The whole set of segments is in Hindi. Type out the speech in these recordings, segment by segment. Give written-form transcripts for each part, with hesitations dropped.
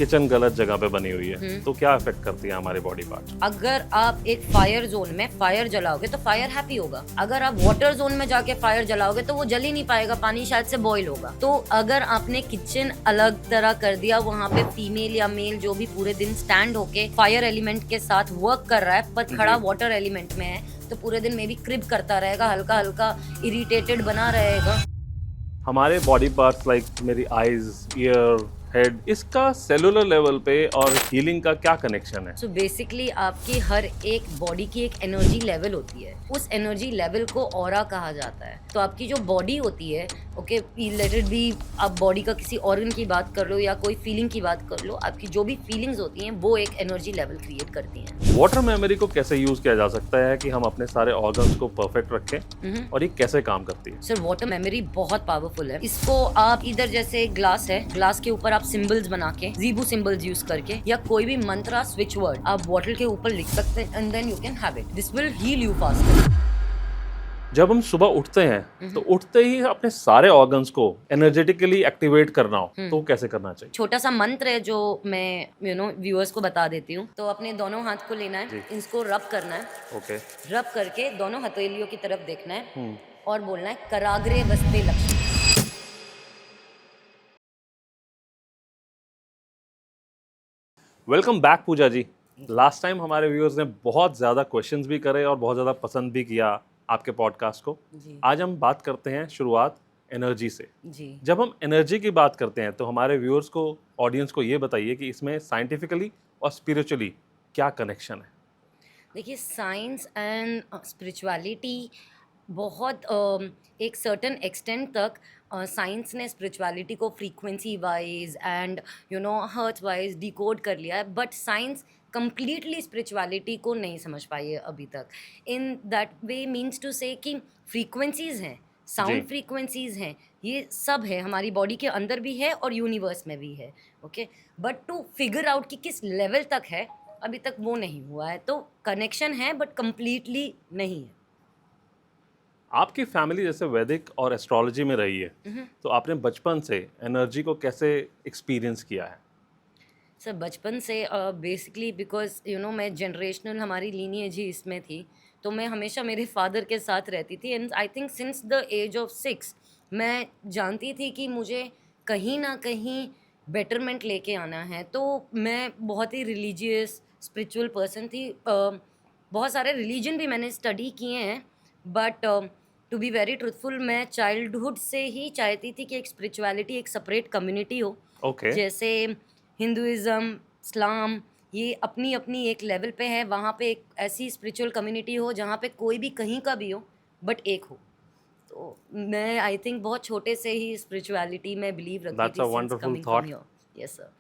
किचन गलत जगह पे बनी हुई है तो क्या इफेक्ट करती है हमारे बॉडी पार्ट? अगर आप एक फायर जोन में फायर जलाओगे तो फायर हैप्पी होगा। अगर आप वाटर जोन में जाके फायर जलाओगे तो वो जल ही नहीं पाएगा, पानी शायद से बॉईल होगा। तो अगर आपने किचन अलग तरह कर दिया, वहाँ पे फीमेल या मेल जो भी पूरे दिन स्टैंड होके फायर एलिमेंट के साथ वर्क कर रहा है पर खड़ा वाटर एलिमेंट में है, तो पूरे दिन में भी क्रिप करता रहेगा, हल्का हल्का इरिटेटेड बना रहेगा। हमारे बॉडी पार्ट्स लाइक मेरी आईज, ईयर, हेड, इसका सेलुलर लेवल पे और हीलिंग का क्या कनेक्शन है? सो बेसिकली आपकी हर एक बॉडी की एक एनर्जी लेवल होती है, उस एनर्जी लेवल को ऑरा कहा जाता है। तो आपकी जो बॉडी होती है, ओके, लेट इट बी, आप बॉडी का किसी ऑर्गन की बात कर लो या कोई फीलिंग की बात कर लो, आपकी जो भी फीलिंग्स होती हैं वो एक एनर्जी लेवल क्रिएट करती हैं। वाटर मेमोरी को कैसे यूज किया जा सकता है कि हम अपने सारे ऑर्गन्स को परफेक्ट रखें और ये कैसे काम करती है? सर वाटर मेमोरी बहुत पावरफुल है। इसको आप इधर जैसे ग्लास है, ग्लास के ऊपर आप सिंबल्स बना के, जीबू सिंबल्स यूज करके या कोई भी मंत्रा स्विच वर्ड आप बॉटल के ऊपर लिख सकते हैं and then you can have it. This will heal you faster. जब हम सुबह उठते हैं तो उठते ही अपने सारे ऑर्गन्स को एनर्जेटिकली एक्टिवेट करना हो तो कैसे करना चाहिए? छोटा सा मंत्र है जो मैं व्यूअर्स को बता देती हूँ। तो अपने दोनों हाथ को लेना है, इसको रब करना है, ओके। रब करके दोनों हथेलियों की तरफ देखना है और बोलना है कराग्रे वस्ते लक्ष्मी। वेलकम बैक पूजा जी। लास्ट टाइम हमारे व्यूअर्स ने बहुत ज़्यादा क्वेश्चंस भी करे और बहुत ज़्यादा पसंद भी किया आपके पॉडकास्ट को। जी आज हम बात करते हैं शुरुआत एनर्जी से। जी जब हम एनर्जी की बात करते हैं तो हमारे व्यूअर्स को, ऑडियंस को ये बताइए कि इसमें साइंटिफिकली और स्पिरिचुअली क्या कनेक्शन है? देखिए, साइंस एंड स्पिरिचुअलिटी बहुत एक सर्टेन एक्सटेंट तक साइंस ने स्पिरिचुअलिटी को frequency wise and hertz wise decode कर लिया है, बट साइंस कंप्लीटली स्पिरिचुअलिटी को नहीं समझ पाई है अभी तक। In that way means to say कि फ्रीक्वेंसीज हैं, साउंड फ्रीक्वेंसीज हैं, ये सब है, हमारी बॉडी के अंदर भी है और यूनिवर्स में भी है, okay. But to figure out कि किस लेवल तक है, अभी तक वो नहीं हुआ है। तो कनेक्शन है बट कंप्लीटली नहीं है। आपकी फैमिली जैसे वैदिक और एस्ट्रोलॉजी में रही है तो आपने बचपन से एनर्जी को कैसे एक्सपीरियंस किया है? सर बचपन से बेसिकली बिकॉज मैं जनरेशनल, हमारी लीनिएज ही इसमें थी, तो मैं हमेशा मेरे फादर के साथ रहती थी। And I think since the age of 6 मैं जानती थी कि मुझे कहीं ना कहीं बेटरमेंट लेके आना है। तो मैं बहुत ही रिलीजियस स्पिरिचुअल पर्सन थी। बहुत सारे रिलीजन भी मैंने स्टडी किए हैं, but to be very truthful, मैं चाइल्डहुड से ही चाहती थी कि एक स्पिरिचुअलिटी, एक सेपरेट कम्युनिटी हो। ओके। जैसे हिंदुइज़्म, इस्लाम, ये अपनी अपनी एक लेवल पे है, वहाँ पे एक ऐसी स्पिरिचुअल कम्युनिटी हो जहाँ पे कोई भी कहीं का भी हो बट एक हो। तो मैं आई थिंक बहुत छोटे से ही स्पिरिचुअलिटी में बिलीव रखती दैट्स थी a since wonderful coming from thought. Here. Yes sir.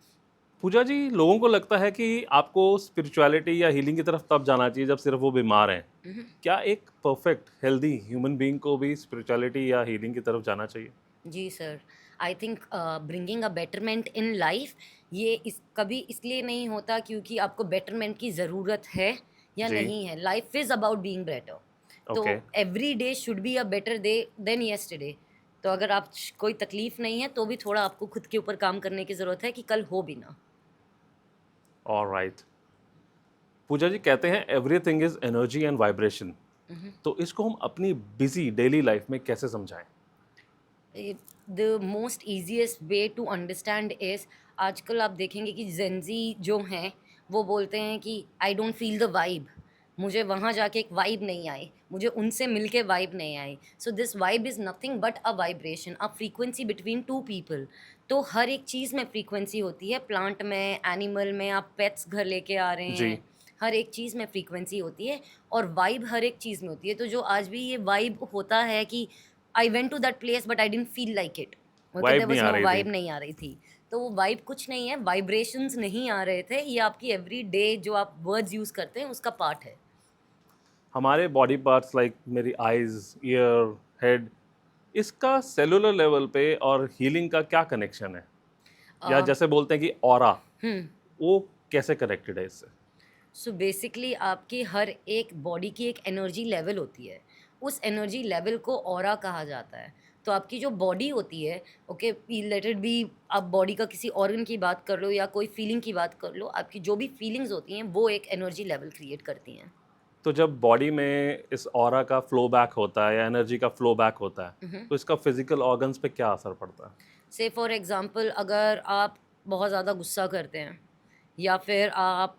Puja ji, लोगों को लगता है कि आपको स्पिरिचुअलिटी या हीलिंग की तरफ तब जाना चाहिए जब सिर्फ वो बीमार हैं। क्या एक परफेक्ट हेल्दी ह्यूमन बीइंग को भी स्पिरिचुअलिटी या हीलिंग की तरफ जाना चाहिए? जी sir, I think bringing a betterment in life, ये कभी इसलिए नहीं होता क्योंकि आपको बेटरमेंट की ज़रूरत है या जी। नहीं है। Life is about being better. तो okay. Every day should be a better day than yesterday. तो अगर आप कोई तकलीफ नहीं है तो भी थोड़ा आपको खुद के ऊपर काम करने की ज़रूरत है कि कल हो भी ना। ऑलराइट। पूजा जी कहते हैं everything is energy and vibration, तो इसको हम अपनी बिजी डेली लाइफ में कैसे समझाएं? The most easiest way to understand is, आजकल आप देखेंगे कि जेंजी जो हैं वो बोलते हैं कि I don't feel the vibe, मुझे वहाँ जाके एक वाइब नहीं आई, मुझे उनसे मिलके वाइब नहीं आई। So this vibe is nothing but a vibration, a frequency between two people. तो हर एक चीज़ में फ्रीक्वेंसी होती है, प्लांट में, एनिमल में, आप पेट्स घर लेके आ रहे जी। हैं, हर एक चीज़ में फ्रीक्वेंसी होती है और वाइब हर एक चीज़ में होती है। तो जो आज भी ये वाइब होता है कि I went to that place but I didn't feel like it, okay, their vibe नहीं वाज़ आ नो रही थी। वाइब, नहीं आ रही थी। तो वो वाइब कुछ नहीं है, वाइब्रेशंस नहीं आ रहे थे, ये आपकी एवरी डे जो आप वर्ड्स यूज़ करते हैं उसका पार्ट है। हमारे बॉडी पार्ट्स लाइक मेरी आईज, ईयर, हेड, इसका सेलुलर लेवल पे और हीलिंग का क्या कनेक्शन है? या जैसे बोलते हैं कि ऑरा, वो कैसे कनेक्टेड है इससे? सो बेसिकली आपकी हर एक बॉडी की एक एनर्जी लेवल होती है, उस एनर्जी लेवल को ऑरा कहा जाता है। तो आपकी जो बॉडी होती है, ओके, लेट इट बी, आप बॉडी का किसी ऑर्गन की बात कर लो या कोई फीलिंग की बात कर लो, आपकी जो भी फीलिंग्स होती हैं वो एक एनर्जी लेवल क्रिएट करती हैं। तो जब बॉडी में इस ऑरा का फ्लो बैक होता है या एनर्जी का फ्लो बैक होता है, तो इसका फिजिकल ऑर्गन्स पे क्या असर पड़ता है? से फॉर एग्जांपल, अगर आप बहुत ज़्यादा गुस्सा करते हैं या फिर आप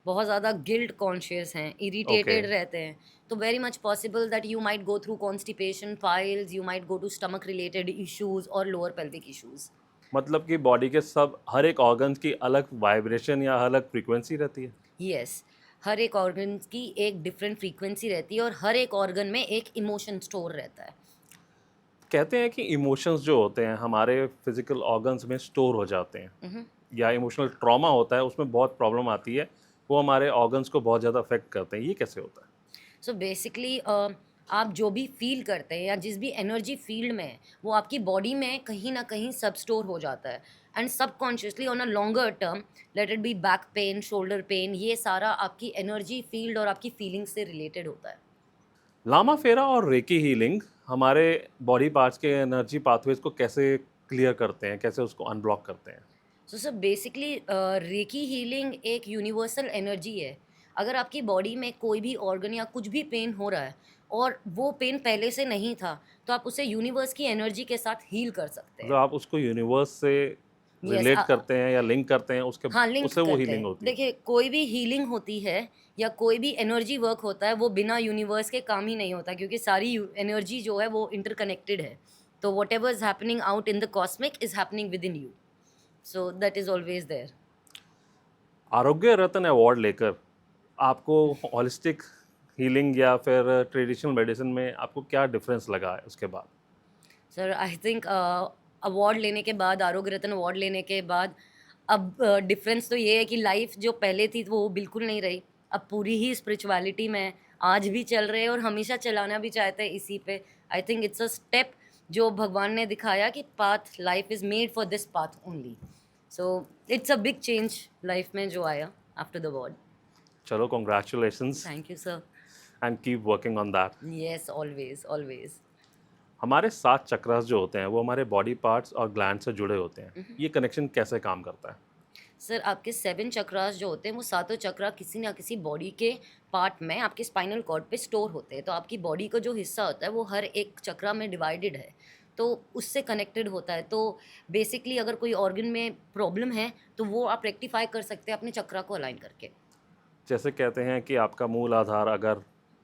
बहुत ज़्यादा गिल्ट कॉन्शियस हैं, ओके। इरिटेटेड रहते हैं, तो very much possible that you might go through constipation piles, you might go to stomach related issues और लोअर पेल्विक इश्यूज। मतलब कि बॉडी के सब हर एक ऑर्गन्स की अलग वाइब्रेशन या अलग फ्रीक्वेंसी रहती है? यस, हर एक ऑर्गन की एक डिफरेंट फ्रीक्वेंसी रहती है और हर एक ऑर्गन में एक इमोशन स्टोर रहता है। कहते हैं कि इमोशंस जो होते हैं हमारे फिजिकल ऑर्गन्स में स्टोर हो जाते हैं, या इमोशनल ट्रॉमा होता है उसमें बहुत प्रॉब्लम आती है, वो हमारे ऑर्गन्स को बहुत ज़्यादा अफेक्ट करते हैं, ये कैसे होता है? सो बेसिकली आप जो भी फील करते हैं या जिस भी एनर्जी फील्ड में है, वो आपकी बॉडी में कहीं ना कहीं सब स्टोर हो जाता है। And subconsciously on a longer term, let it be back pain, shoulder pain, ये सारा आपकी एनर्जी फील्ड और आपकी फीलिंग्स से रिलेटेड होता है। लामा फेरा और रेकी हीलिंग हमारे बॉडी पार्ट्स के एनर्जी पाथवेज को कैसे क्लियर करते हैं, कैसे उसको अनब्लॉक करते हैं? So sir basically recce healing एक यूनिवर्सल एनर्जी है। अगर आपकी बॉडी में कोई भी ऑर्गन या कुछ भी पेन हो रहा है और वो पेन पहले से नहीं था, तो आप उसे यूनिवर्स की एनर्जी के साथ हील कर सकते मतलब हैं। आप उसको यूनिवर्स से यस, रिलेट करते हैं या लिंक करते हैं, उसके हाँ, लिंक उससे वो करते हीलिंग हैं। होती है? देखिए, कोई भी हीलिंग होती है या कोई भी एनर्जी वर्क होता है, वो बिना यूनिवर्स के काम ही नहीं होता, क्योंकि सारी एनर्जी जो है वो इंटरकनेक्टेड है। तो whatever is happening out in the cosmic is happening within you, so that is always there. Arogya Ratna award लेकर आपको हॉलिस्टिक हीलिंग या फिर ट्रेडिशनल मेडिसिन में आपको क्या डिफरेंस लगा है उसके बाद? सर आई थिंक अवार्ड लेने के बाद, आरोग्य रत्न अवार्ड लेने के बाद, अब डिफरेंस तो ये है कि लाइफ जो पहले थी वो बिल्कुल नहीं रही। अब पूरी ही स्पिरिचुअलिटी में आज भी चल रहे हैं और हमेशा चलाना भी चाहते हैं इसी पे। I think it's a step जो भगवान ने दिखाया कि path, life is made for this path only. So it's a big change life में जो आया आफ्टर द अवार्ड। चलो, congratulations thank you sir. And keep working on that. Yes, always always. हमारे 7 चक्रास जो होते हैं वो हमारे बॉडी पार्ट्स और ग्लैंड से जुड़े होते हैं, ये कनेक्शन कैसे काम करता है? सर आपके 7 चक्रास जो होते हैं वो सातों चक्रा किसी ना किसी बॉडी के पार्ट में आपके स्पाइनल कॉर्ड पे स्टोर होते हैं। तो आपकी बॉडी का जो हिस्सा होता है वो हर एक चक्रा में डिवाइडेड है, तो उससे कनेक्टेड होता है। तो बेसिकली अगर कोई ऑर्गन में प्रॉब्लम है तो वो आप रेक्टिफाई कर सकते हैं अपने चक्रा को अलाइन करके। जैसे कहते हैं कि आपका मूल आधार अगर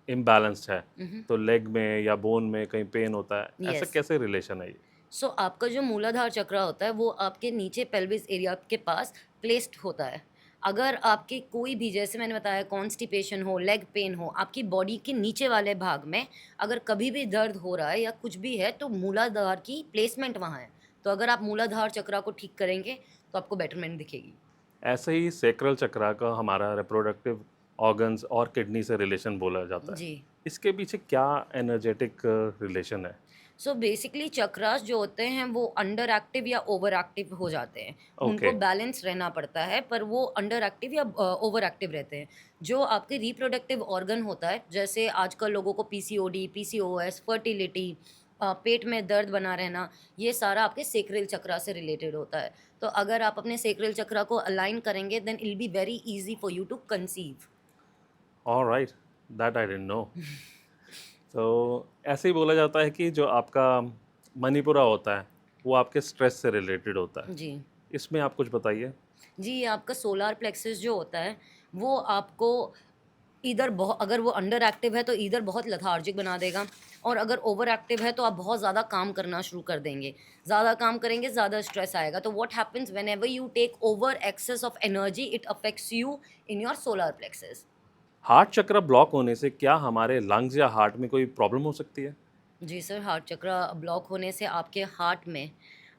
इम्बैलेंस्ड है, तो लेग में या बोन में कहीं पेन होता है, ऐसा यस। कैसे रिलेशन है ये? सो आपका जो मूलाधार चक्र होता है वो आपके नीचे पेल्विस एरिया के पास प्लेस्ड होता है। अगर आपके कोई भी, जैसे मैंने बताया, कॉन्स्टिपेशन हो, लेग पेन हो, आपकी बॉडी के नीचे वाले भाग में अगर कभी भी दर्द हो रहा है या कुछ भी है, तो मूलाधार की प्लेसमेंट वहाँ है। तो अगर आप मूलाधार चक्र को ठीक करेंगे तो आपको बेटरमेंट दिखेगी। ऐसे ही सेक्रल चक्रा का हमारा रिप्रोडक्टिव ऑर्गन्स और किडनी से रिलेशन बोला जाता है, जी। इसके पीछे क्या एनर्जेटिक रिलेशन है? सो बेसिकली चक्रास जो होते हैं वो अंडर एक्टिव या ओवर एक्टिव हो जाते हैं। ओके। उनको बैलेंस रहना पड़ता है, पर वो अंडर एक्टिव या ओवर एक्टिव रहते हैं। जो आपके रिप्रोडक्टिव ऑर्गन होता है, जैसे आजकल लोगों को पीसीओडी, पीसीओएस, फर्टिलिटी, पेट में दर्द बना रहना, ये सारा आपके सेक्रेल चक्रा से रिलेटेड होता है। तो अगर आप अपने सेक्रेल चक्रा को अलाइन करेंगे then it be very easy for you to conceive. Alright, that I didn't know. तो ऐसे ही बोला जाता है कि जो आपका मणिपुरा होता है वो आपके स्ट्रेस से रिलेटेड होता है, जी। इसमें आप कुछ बताइए। जी, आपका सोलार प्लेक्सस जो होता है वो आपको इधर बहुत, अगर वो अंडर एक्टिव है तो इधर बहुत लेथार्जिक बना देगा, और अगर ओवर एक्टिव है तो आप बहुत ज़्यादा काम करना शुरू कर देंगे। ज़्यादा काम करेंगे, ज़्यादा स्ट्रेस आएगा। तो what happens whenever you take over excess of energy, it affects you in your solar plexus. Heart चक्र ब्लॉक होने से क्या हमारे लंग्स या हार्ट में कोई प्रॉब्लम हो सकती है? जी सर, हार्ट चक्र ब्लॉक होने से आपके हार्ट में,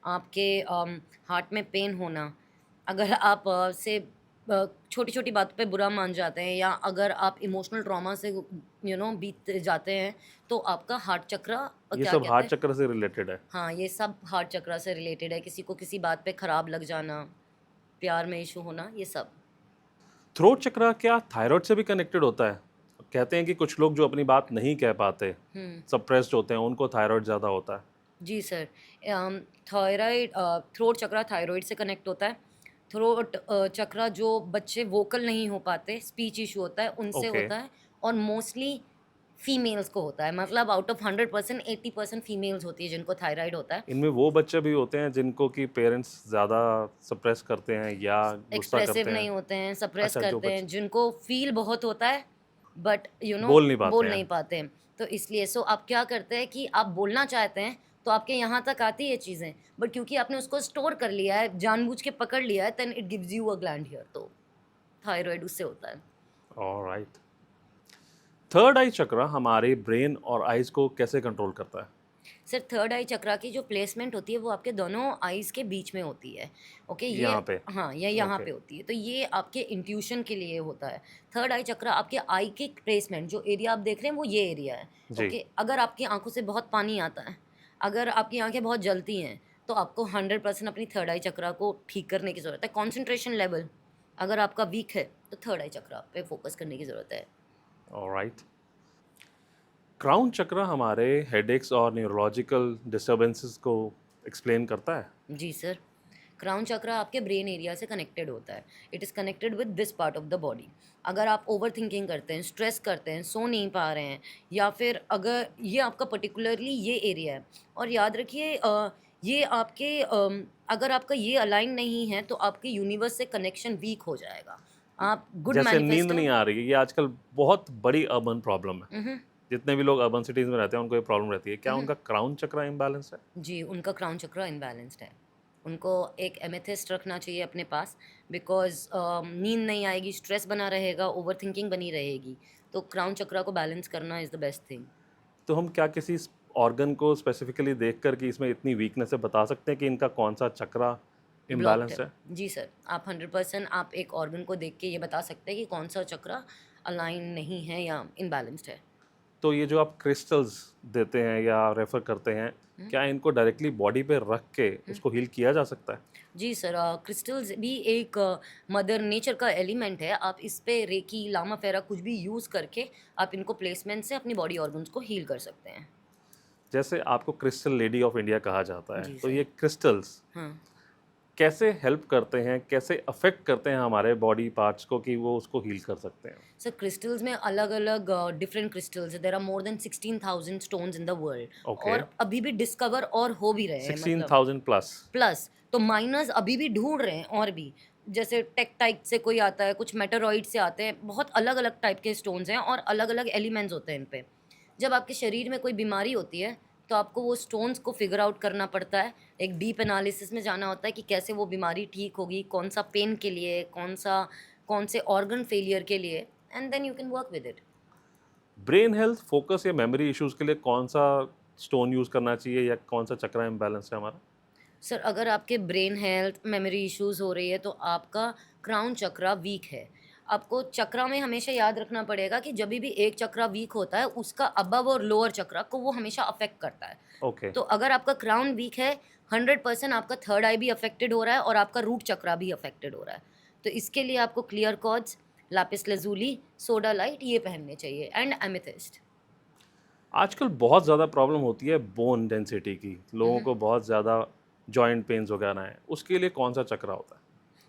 आपके हार्ट में पेन होना, अगर आप से छोटी छोटी बातों पे बुरा मान जाते हैं या अगर आप इमोशनल ट्रॉमा से बीत जाते हैं, तो आपका हार्ट चक्र ये क्या सब कहते हार्ट हैं, चक्र से रिलेटेड है? हाँ, ये सब हार्ट चक्र से रिलेटेड है। किसी को किसी बात पे खराब लग जाना, प्यार में इशू होना, ये सब। थ्रोट चक्र क्या थायराइड से भी कनेक्टेड होता है? कहते हैं कि कुछ लोग जो अपनी बात नहीं कह पाते, हम्म। सप्रेस्ड होते हैं, उनको थायराइड ज़्यादा होता है। जी सर। थायराइड, थ्रोट चक्रा थायराइड से कनेक्ट होता है। थ्रोट चक्रा जो बच्चे वोकल नहीं हो पाते, स्पीच इशू होता है, उनसे ओके। होता है। और मोस्टली फीमेल्स को होता है, मतलब आउट ऑफ 100% 80% फीमेल्स होती है जिनको थायराइड होता है। इनमें वो बच्चे भी होते हैं जिनको कि पेरेंट्स ज़्यादा सप्रेस करते हैं या गुस्सा एक्सप्रेसिव करते नहीं हैं? होते हैं, सप्रेस अच्छा, जो करते हैं, बच्चे जिनको फील बहुत होता है बट बोल नहीं पाते बोल हैं। नहीं पाते हैं। तो इसलिए आप क्या करते हैं कि आप बोलना चाहते हैं तो आपके यहाँ तक आती है ये चीज़ें, बट क्योंकि आपने उसको स्टोर कर लिया है, जानबूझ के पकड़ लिया है, then it gives you a gland here, तो थायराइड उससे होता है। ऑलराइट। थर्ड आई चक्र हमारे ब्रेन और आइज को कैसे कंट्रोल करता है? सर थर्ड आई चक्रा की जो प्लेसमेंट होती है वो आपके दोनों आईज के बीच में होती है। ओके, ये यहाँ पे। हाँ, ये यहाँ ओके। पे होती है, तो ये आपके इंट्यूशन के लिए होता है। थर्ड आई चक्रा आपके आई के प्लेसमेंट, जो एरिया आप देख रहे हैं वो ये एरिया है। जी। ओके, अगर आपकी आंखों से बहुत पानी आता है, अगर आपकी आंखें बहुत जलती हैं, तो आपको 100% अपनी थर्ड आई चक्रा को ठीक करने की ज़रूरत है। कॉन्सेंट्रेशन लेवल अगर आपका वीक है तो थर्ड आई चक्रा पे फोकस करने की ज़रूरत है। ऑलराइट। क्राउन चक्र हमारे हेडेक्स और न्यूरोलॉजिकल डिस्टरबेंसेस को एक्सप्लेन करता है। जी सर। क्राउन चक्रा आपके ब्रेन एरिया से कनेक्टेड होता है। It is connected with this part of the body. अगर आप ओवर थिंकिंग करते हैं, स्ट्रेस करते हैं, सो नहीं पा रहे हैं, या फिर अगर ये आपका पर्टिकुलरली ये एरिया है, और याद रखिए ये आपके अगर आपका ये अलाइन नहीं है तो आपके यूनिवर्स से कनेक्शन वीक हो जाएगा। आप गुड जैसे नींद मैनिफेस्टर। नहीं आ रही है, ये आजकल बहुत बड़ी अर्बन प्रॉब्लम है। जितने भी लोग अर्बन सिटीज़ में रहते हैं उनको ये प्रॉब्लम रहती है। क्या उनका क्राउन चक्र इम्बैलेंस है? जी, उनका क्राउन चक्रा इम्बैलेंस्ड है। उनको एक एमेथिस्ट रखना चाहिए अपने पास, बिकॉज़ नींद नहीं आएगी, स्ट्रेस बना रहेगा, ओवरथिंकिंग बनी रहेगी। तो क्राउन चक्रा को बैलेंस करना इज़ द बेस्ट थिंग। तो हम क्या किसी ऑर्गन को स्पेसिफिकली देखकर कि इसमें इतनी वीकनेस है बता सकते हैं कि इनका कौन सा चक्रा ब्लॉक्ड इम्बैलेंस्ड है। है? जी सर, आप 100% आप एक ऑर्गन को देख के ये बता सकते हैं कि कौन-सा चक्रा अलाइन नहीं है या इम्बैलेंस्ड है। तो ये जो आप क्रिस्टल्स देते हैं या रेफर करते हैं, क्या इनको डायरेक्टली बॉडी पे रख के उसको हील किया जा सकता है? जी सर, क्रिस्टल्स भी एक मदर नेचर का एलिमेंट है। आप इस पे रेकी, लामा फेरा कुछ भी यूज़ करके आप इनको प्लेसमेंट से अपनी बॉडी ऑर्गन्स को हील कर सकते हैं। जैसे आपको क्रिस्टल लेडी ऑफ इंडिया कहा जाता है, जी तो सर। ये क्रिस्टल्स हाँ। कैसे हेल्प करते हैं, कैसे अफेक्ट करते हैं हमारे बॉडी पार्ट्स को कि वो उसको हील कर सकते हैं? सर क्रिस्टल्स में अलग-अलग डिफरेंट क्रिस्टल्स हैं। There are more than 16,000 stones in the world, okay. और अभी भी डिस्कवर और हो भी रहे हैं, मतलब 16,000 प्लस। प्लस तो माइनर्स अभी भी ढूँढ रहे हैं और भी। जैसे टेक्टाइट से कोई आता है, कुछ मेटेरॉइड से आते हैं, बहुत अलग-अलग टाइप के स्टोन्स हैं और अलग-अलग एलिमेंट्स होते हैं इन पे। जब आपके शरीर में कोई बीमारी होती है, तो आपको वो स्टोन्स को फिगर आउट करना पड़ता है। एक डीप एनालिसिस में जाना होता है कि कैसे वो बीमारी ठीक होगी, कौन-सा पेन के लिए, कौन से ऑर्गन फेलियर के लिए, and then you can work with it. Brain health, focus या मेमोरी इश्यूज के लिए कौन सा स्टोन यूज करना चाहिए या कौन सा चक्रा इम्बैलेंस है हमारा? सर अगर आपके ब्रेन हेल्थ, मेमोरी इश्यूज़ हो रही है तो आपका क्राउन चक्रा वीक है। आपको चक्रा में हमेशा याद रखना पड़ेगा कि जभी भी एक चक्रा वीक होता है, उसका अबव और लोअर चक्रा को वो हमेशा अफ़ेक्ट करता है। ओके। तो अगर आपका क्राउन वीक है, 100% आपका थर्ड आई भी अफ़ेक्टेड हो रहा है और आपका रूट चक्रा भी अफ़ेक्टेड हो रहा है। तो इसके लिए आपको clear quartz, lapis lazuli, sodalite ये पहनने चाहिए, एंड एमेथिस्ट। आजकल बहुत ज़्यादा प्रॉब्लम होती है बोन डेंसिटी की, लोगों को बहुत ज़्यादा जॉइंट पेन्स वगैरह हैं, उसके लिए कौन सा चक्रा होता है?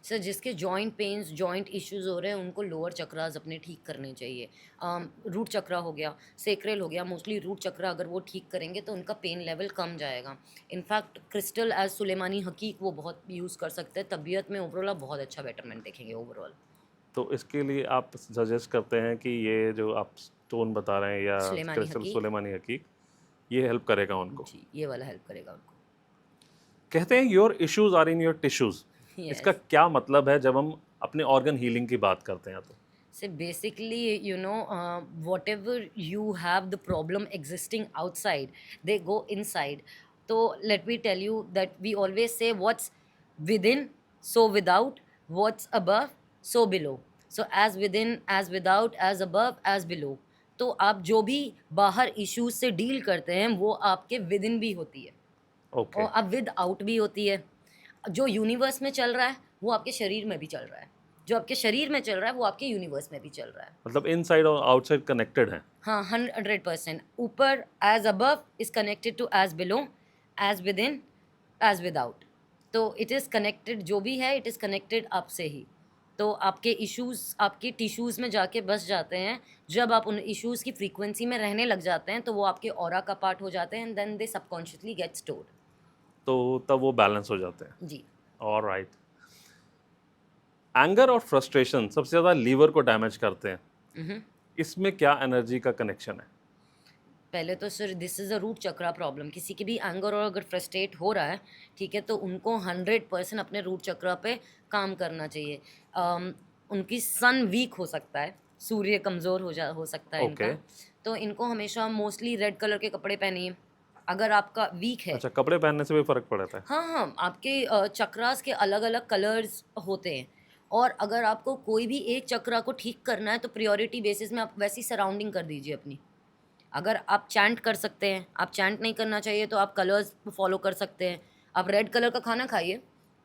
सर जिसके जॉइंट पेन्स, जॉइंट इश्यूज़ हो रहे हैं, उनको लोअर चक्रास अपने ठीक करने चाहिए। रूट चक्रा हो गया, सेक्रेल हो गया, मोस्टली रूट चक्रा अगर वो ठीक करेंगे तो उनका पेन लेवल कम जाएगा। इनफैक्ट क्रिस्टल एज़ सुलेमानी हकीक वो बहुत यूज़ कर सकते हैं, तबीयत में ओवरऑल आप बहुत अच्छा बेटरमेंट देखेंगे ओवरऑल। तो इसके लिए आप सजेस्ट करते हैं कि ये जो आप स्टोन बता रहे हैं या सुलेमानी क्रिस्टल हकीक। सुलेमानी हकीक, ये हेल्प करेगा उनको? जी, ये वाला हेल्प करेगा उनको। कहते हैं your issues are in your tissues, इसका यस। क्या मतलब है जब हम अपने ऑर्गन हीलिंग की बात करते हैं? तो So basically, whatever you have the problem existing outside, they go inside. So let me tell you that we always say what's within, so without, what's above, so below. So as within, as without, as above, as below. तो आप जो भी बाहर इश्यूज से डील करते हैं वो आपके विद इन भी होती है ओके। और अब विद आउट भी होती है। जो यूनिवर्स में चल रहा है वो आपके शरीर में भी चल रहा है, जो आपके शरीर में चल रहा है वो आपके यूनिवर्स में भी चल रहा है। मतलब इनसाइड और आउटसाइड कनेक्टेड हैं। हाँ, 100%। ऊपर as above is connected to as below, as within as without. तो इट इज़ कनेक्टेड, जो भी है इट इज़ कनेक्टेड अप से ही। तो आपके इश्यूज़ आपके टिश्यूज़ में जाके बस जाते हैं। जब आप उन इश्यूज़ की फ्रीक्वेंसी में रहने लग जाते हैं तो वो आपके ऑरा का पार्ट हो जाते हैं and then they subconsciously get stored. तो तब वो बैलेंस हो जाते हैं। जी। ऑलराइट। एंगर और फ्रस्ट्रेशन सबसे ज़्यादा लीवर को डैमेज करते हैं, मम्म। इसमें क्या एनर्जी का कनेक्शन है? पहले तो sir this is a root chakra problem. किसी की भी एंगर और अगर फ्रस्ट्रेट हो रहा है, ठीक है, तो उनको 100% अपने रूट चक्रा पे काम करना चाहिए। उनकी सन वीक हो सकता है, सूर्य कमज़ोर हो सकता है ओके। इनका। तो इनको हमेशा मोस्टली रेड कलर के कपड़े पहनिए अगर आपका वीक है। अच्छा, कपड़े पहनने से भी फर्क पड़ता है? हाँ हाँ, आपके चक्रास के अलग अलग कलर्स होते हैं। और अगर आपको कोई भी एक चक्रा को ठीक करना है तो प्रायोरिटी बेसिस में आप वैसी सराउंडिंग कर दीजिए अपनी। अगर आप चैंट कर सकते हैं, आप चैंट नहीं करना चाहिए तो आप कलर्स फॉलो कर सकते हैं। आप रेड कलर का खाना खाइए,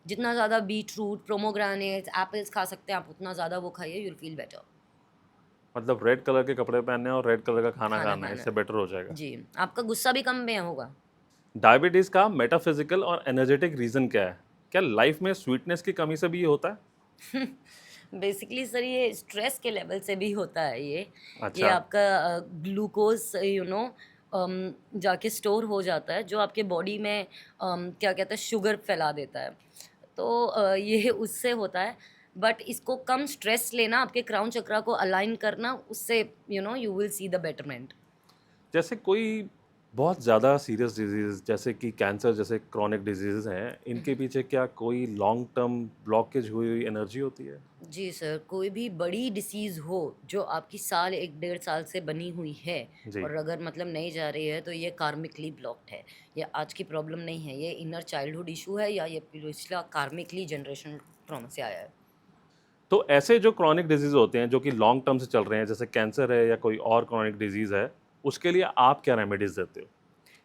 जितना ज़्यादा बीट रूट, प्रोमोग्रेनेट्स, एप्पल्स खा सकते हैं आप उतना ज़्यादा वो खाइए, यू विल फील बेटर। मतलब रेड कलर के कपड़े पहनने और रेड कलर का खाना खाना खाना है, खाना इससे बेटर हो जाएगा। जी, आपका गुस्सा भी कम में होगा। डायबिटीज़ का मेटाफिजिकल और एनर्जेटिक रीज़न क्या है? क्या लाइफ में स्वीटनेस की कमी से भी ये होता है? बेसिकली सर ये स्ट्रेस के लेवल से भी होता है ये अच्छा। आपका ग्लूकोज जाके स्टोर हो जाता है जो आपके बॉडी में क्या कहते हैं शुगर फैला देता है। तो ये उससे होता है। बट इसको कम स्ट्रेस लेना, आपके क्राउन चक्रा को अलाइन करना, उससे you will see the betterment. जैसे कोई बहुत ज़्यादा सीरियस डिजीज़ जैसे कि कैंसर जैसे क्रॉनिक डिजीज़ हैं, इनके पीछे क्या कोई लॉन्ग टर्म ब्लॉकेज हुई हुई एनर्जी होती है? जी सर, कोई भी बड़ी डिसीज़ हो जो आपकी साल 1 डेढ़ साल से बनी हुई है जी। और अगर मतलब नहीं जा रही है तो ये कार्मिकली ब्लॉक्ड है। ये आज की प्रॉब्लम नहीं है, ये इनर चाइल्डहुड इश्यू है या ये पिछला कार्मिकली जनरेशनल ट्रॉमा से आया है। तो ऐसे जो क्रॉनिक डिजीज़ होते हैं, जो कि लॉन्ग टर्म से चल रहे हैं, जैसे कैंसर है या कोई और क्रॉनिक डिजीज़ है, उसके लिए आप क्या रेमेडीज़ देते हो?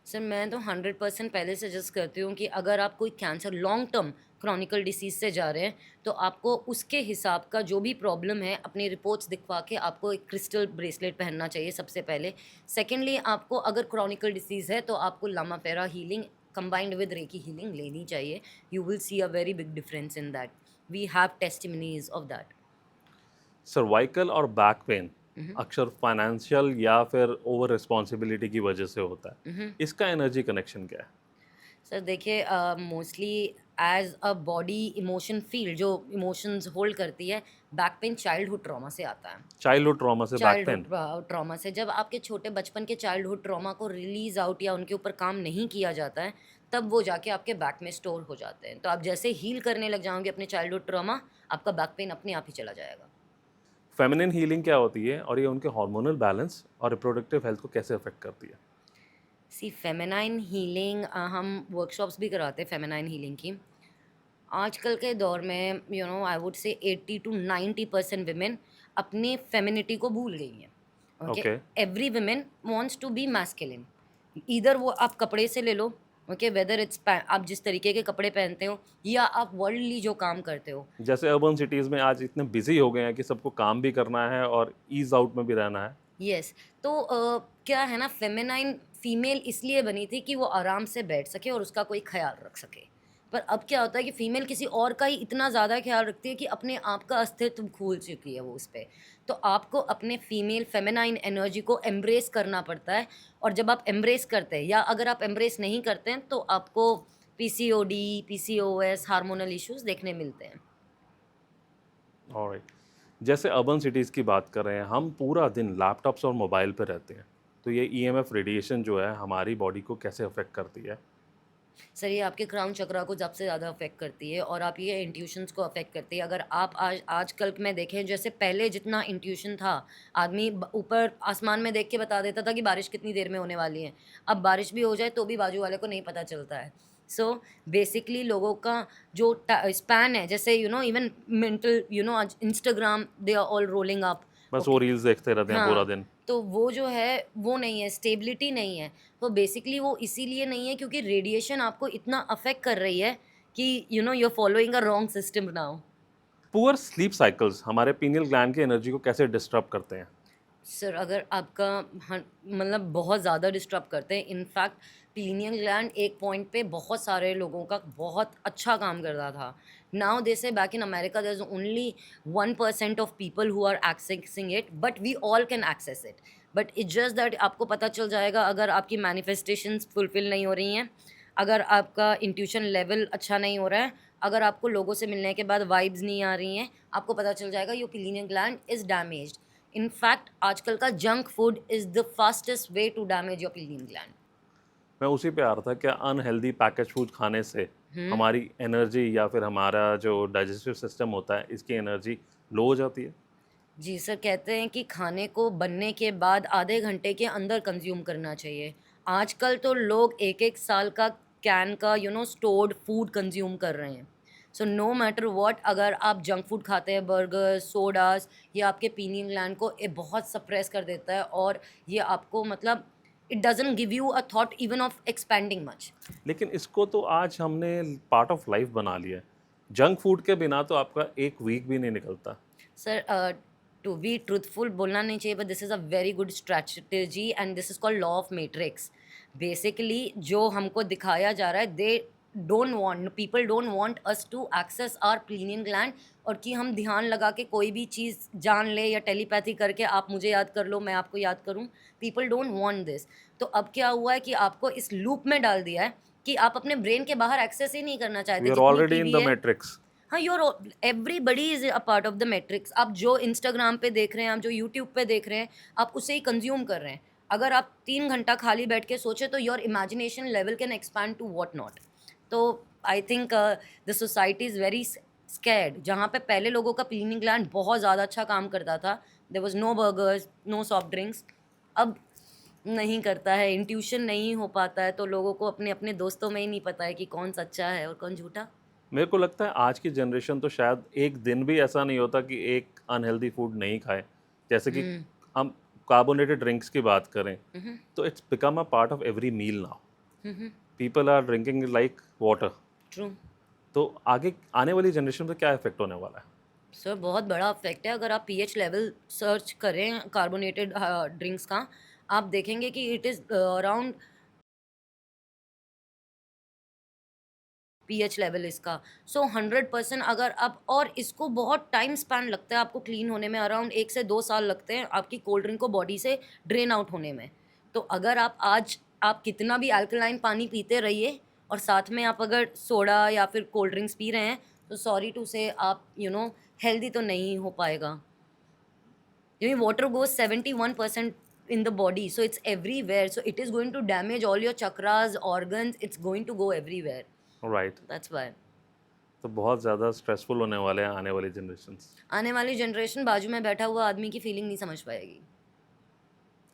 सर मैं तो 100% पहले सजेस्ट करती हूँ कि अगर आप कोई cancer long term Chronicle disease से जा रहे हैं तो आपको उसके हिसाब का जो भी प्रॉब्लम है अपनी रिपोर्ट्स दिखवा के आपको एक क्रिस्टल ब्रेसलेट पहनना चाहिए सबसे पहले। सेकेंडली, आपको अगर क्रॉनिकल डिसीज़ है तो आपको Lama Fera healing combined with reiki healing लेनी चाहिए। You will see a very big difference in that. We have testimonies of that. Cervical और बैक पेन अक्सर फाइनेंशियल या फिर ओवर रिस्पॉन्सिबिलिटी की वजह से होता है। इसका एनर्जी कनेक्शन क्या है? सर देखिए, mostly as a body emotion field जो इमोशंस होल्ड करती है, बैक पेन चाइल्डहुड ट्रॉमा से आता है। चाइल्डहुड ट्रॉमा से बैक चाइल्डहुड पेन? ट्रॉमा से जब आपके छोटे बचपन के चाइल्डहुड ट्रॉमा को रिलीज आउट या उनके ऊपर काम नहीं किया जाता है, तब वो जाके आपके बैक में स्टोर हो जाते हैं। तो आप जैसे हील करने लग जाओगे अपने चाइल्डहुड ट्रॉमा, आपका बैक पेन अपने आप ही चला जाएगा। फेमिनिन हीलिंग क्या होती है और ये उनके हार्मोनल बैलेंस और रिप्रोडक्टिव हेल्थ को कैसे अफेक्ट करती है? सी फेमिनाइन हीलिंग, हम वर्कशॉप्स भी करवाते हैं फेमिनाइन हीलिंग की। आजकल के दौर में आई वुड से 80 to 90% विमेन अपनी फेमिनिटी को भूल गई हैं। Okay, okay. Every women wants to be masculine. इधर वो आप कपड़े से ले लो, ओके, वेदर इट्स आप जिस तरीके के कपड़े पहनते हो या आप वर्ल्डली जो काम करते हो। जैसे अर्बन सिटीज़ में आज इतने बिजी हो गए हैं कि सबको काम भी करना है और ईज आउट में भी रहना है। यस। तो क्या है ना, फेमिनाइन फीमेल इसलिए बनी थी कि वो आराम से बैठ सके और उसका कोई ख्याल रख सके। पर अब क्या होता है कि फीमेल किसी और का ही इतना ज़्यादा ख्याल रखती है कि अपने आप का अस्तित्व भूल चुकी है वो उस पे। तो आपको अपने फीमेल फेमिनाइन एनर्जी को एम्ब्रेस करना पड़ता है। और जब आप एम्ब्रेस करते हैं या अगर आप एम्ब्रेस नहीं करते हैं तो आपको पीसीओडी, पीसीओएस, हार्मोनल इश्यूज देखने मिलते हैं। ऑलराइट। जैसे अर्बन सिटीज़ की बात कर रहे हैं, हम पूरा दिन लैपटॉप्स और मोबाइल पे रहते हैं, तो ये ईएमएफ रेडिएशन जो है हमारी बॉडी को कैसे अफेक्ट करती है? सर ये आपके क्राउन चक्रा को सबसे ज़्यादा अफेक्ट करती है और आप ये इंट्यूशंस को अफेक्ट करती है। अगर आप आजकल में देखें, जैसे पहले जितना इंट्यूशन था, आदमी ऊपर आसमान में देख के बता देता था कि बारिश कितनी देर में होने वाली है। अब बारिश भी हो जाए तो भी बाजू वाले को नहीं पता चलता है। सो बेसिकली लोगों का जो स्पैन है, जैसे इवन मेंटल, आज Instagram they are all rolling up. बस वो रील्स देखते रहते हैं पूरा हाँ, दिन। तो वो जो है वो नहीं है, स्टेबिलिटी नहीं है। तो बेसिकली वो इसीलिए नहीं है क्योंकि रेडिएशन आपको इतना अफ़ेक्ट कर रही है कि you are following a wrong system now. Poor sleep cycles हमारे पीनियल ग्लैंड की एनर्जी को कैसे डिस्टर्ब करते हैं? सर अगर आपका मतलब बहुत ज़्यादा डिस्टर्ब करते हैं, इनफैक्ट पीनियल ग्लैंड एक पॉइंट पे बहुत सारे लोगों का बहुत अच्छा काम करता था। Now they say back in America there is only 1% of people who are accessing it, but we all can access it. But it's just that आपको पता चल जाएगा अगर आपकी मैनिफेस्टेशंस फुलफिल नहीं हो रही हैं, अगर आपका इंट्यूशन लेवल अच्छा नहीं हो रहा है, अगर आपको लोगों से मिलने के बाद वाइब्स नहीं आ रही हैं, आपको पता चल जाएगा your pineal gland is damaged. In fact आजकल का junk food is the fastest way to damage your pineal gland. मैं उसी पे आ रहा था, क्या अनहेल्दी पैकेज फूड खाने से हम्म। हमारी एनर्जी या फिर हमारा जो डाइजेस्टिव सिस्टम होता है इसकी एनर्जी लो हो जाती है? जी सर, कहते हैं कि खाने को बनने के बाद आधे घंटे के अंदर कंज्यूम करना चाहिए। आजकल तो लोग एक एक साल का कैन का स्टोर्ड फूड कंज्यूम कर रहे हैं। सो नो मैटर व्हाट, अगर आप जंक फूड खाते हैं, बर्गर, सोडास, ये आपके पीनियल ग्लैंड को बहुत सप्रेस कर देता है, और ये आपको मतलब it doesn't give you a thought even of expanding much. लेकिन इसको तो आज हमने पार्ट ऑफ लाइफ बना लिया है। जंक फूड के बिना तो आपका एक वीक भी नहीं निकलता। सर टू बी ट्रूथफुल बोलना नहीं चाहिए, but this is a very good strategy and this is called law of matrix. Basically जो हमको दिखाया जा रहा है, they don't want, people don't want us to access our pineal gland, और कि हम ध्यान लगा के कोई भी चीज़ जान ले या टेलीपैथी करके आप मुझे याद कर लो, मैं आपको याद करूं। People don't want this. तो अब क्या हुआ है कि आपको इस लूप में डाल दिया है कि आप अपने ब्रेन के बाहर एक्सेस ही नहीं करना वी चाहते, आर जितनी ऑलरेडी इन टीवी द है। मैट्रिक्स। हाँ, your everybody is a part of the matrix. आप जो इंस्टाग्राम पे देख रहे हैं, आप जो यूट्यूब पे देख रहे हैं, आप उसे ही कंज्यूम कर रहे हैं। अगर आप 3 घंटा खाली बैठ के सोचे तो your imagination level can expand to what not. तो I think the society is very scared. जहाँ पे पहले लोगों का क्लीनिंग ग्लैंड बहुत ज़्यादा अच्छा काम करता था, there was no burgers, no soft drinks. अब नहीं करता है, इंट्यूशन नहीं हो पाता है, तो लोगों को अपने अपने दोस्तों में ही नहीं पता है कि कौन सच्चा है और कौन झूठा। मेरे को लगता है आज की जनरेशन तो शायद एक दिन भी ऐसा नहीं होता कि एक अनहेल्दी फूड नहीं खाए। जैसे कि हम्म। हम कार्बोनेटेड ड्रिंक्स की बात करें हम्म। तो it's become a part of every meal now. Hmm. People are drinking like water. True. तो आगे आने वाली जनरेशन पे क्या इफेक्ट होने वाला है? सर बहुत बड़ा इफेक्ट है। अगर आप पीएच लेवल सर्च करें कार्बोनेटेड ड्रिंक्स का, आप देखेंगे कि it is around pH level इसका। सो 100%, अगर आप, और इसको बहुत टाइम स्पैन लगता है आपको क्लीन होने में, अराउंड 1 से 2 साल लगते हैं आपकी कोल्ड ड्रिंक को बॉडी से ड्रेन आउट होने में। तो अगर आप आज आप कितना भी अल्कलाइन पानी पीते रहिए, और साथ में आप अगर सोडा या फिर कोल्ड ड्रिंक्स पी रहे हैं, तो सॉरी टू से आप हेल्दी तो नहीं हो पाएगा। Water goes 71% in the body, so it's everywhere. So it is going to damage all your chakras, organs. It's going to go everywhere. Right. That's why. तो बहुत ज़्यादा स्ट्रेसफुल होने वाले हैं आने वाली जनरेशन। आने वाली जनरेशन बाजू में बैठा हुआ आदमी की फीलिंग नहीं समझ पाएगी,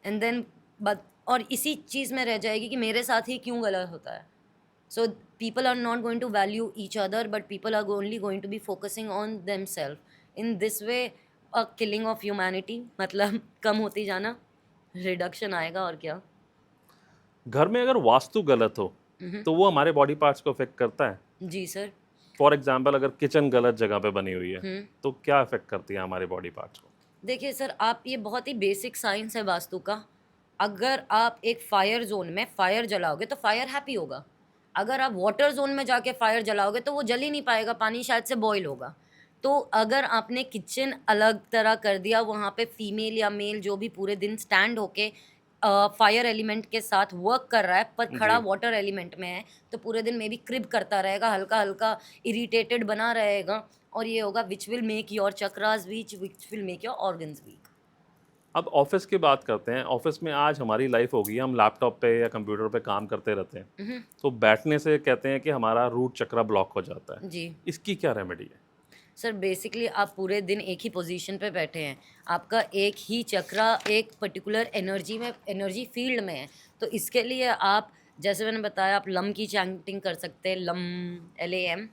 एंड देन बट और इसी चीज़ में रह जाएगी कि मेरे साथ ही क्यों गलत होता है। So people are not going to value each other, but people are only going to be focusing on themself. In this way a killing of humanity, मतलब कम होती जाना, रिडक्शन आएगा और क्या। घर में अगर वास्तु गलत हो मम्म। तो वो हमारे बॉडी पार्ट्स को अफेक्ट करता है। जी सर। फॉर एग्जाम्पल अगर किचन गलत जगह पे बनी हुई है हम्म। तो क्या अफेक्ट करती है हमारे बॉडी पार्ट्स को? देखिए सर, आप, ये बहुत ही बेसिक साइंस है वास्तु का। अगर आप एक फायर जोन में फायर जलाओगे तो फायर हैप्पी होगा। अगर आप वाटर जोन में जाके फायर जलाओगे तो वो जल ही नहीं पाएगा, पानी शायद से बॉईल होगा। तो अगर आपने किचन अलग तरह कर दिया, वहाँ पे फीमेल या मेल जो भी पूरे दिन स्टैंड होके फायर एलिमेंट के साथ वर्क कर रहा है, पर खड़ा जी। वाटर एलिमेंट में है, तो पूरे दिन में भी क्रिब करता रहेगा, हल्का हल्का इरिटेटेड बना रहेगा, और ये होगा which will make your chakras weak, which will make your organs weak. अब ऑफिस की बात करते हैं। ऑफिस में आज हमारी लाइफ हो गई है, हम लैपटॉप पे या कंप्यूटर पे काम करते रहते हैं। तो बैठने से कहते हैं कि हमारा रूट चक्रा ब्लॉक हो जाता है। जी इसकी क्या रेमेडी है? सर, बेसिकली आप पूरे दिन एक ही पोजीशन पे बैठे हैं, आपका एक ही चक्रा एक पर्टिकुलर एनर्जी में, एनर्जी फील्ड में है। तो इसके लिए आप, जैसे मैंने बताया, आप लम की चैंटिंग कर सकते हैं, लम, LAM,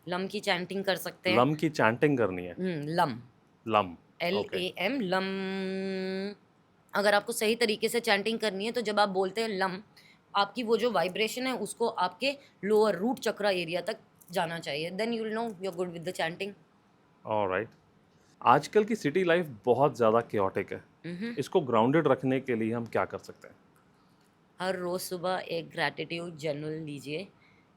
लम की चैंटिंग कर सकते हैं। लम की चैंटिंग करनी है? Lump, lump. Okay. LAM, lump. अगर आपको सही तरीके से चैंटिंग करनी है, तो जब आप बोलते हैं लम, आपकी वो जो वाइब्रेशन है उसको आपके लोअर रूट चक्रा एरिया तक जाना चाहिए, then you will know you are good with the chanting. Alright. आजकल की सिटी लाइफ बहुत ज़्यादा chaotic है। हम्म। इसको ग्राउंडेड रखने के लिए हम क्या कर सकते हैं? हर रोज सुबह एक ग्रैटिट्यूड जर्नल लीजिए।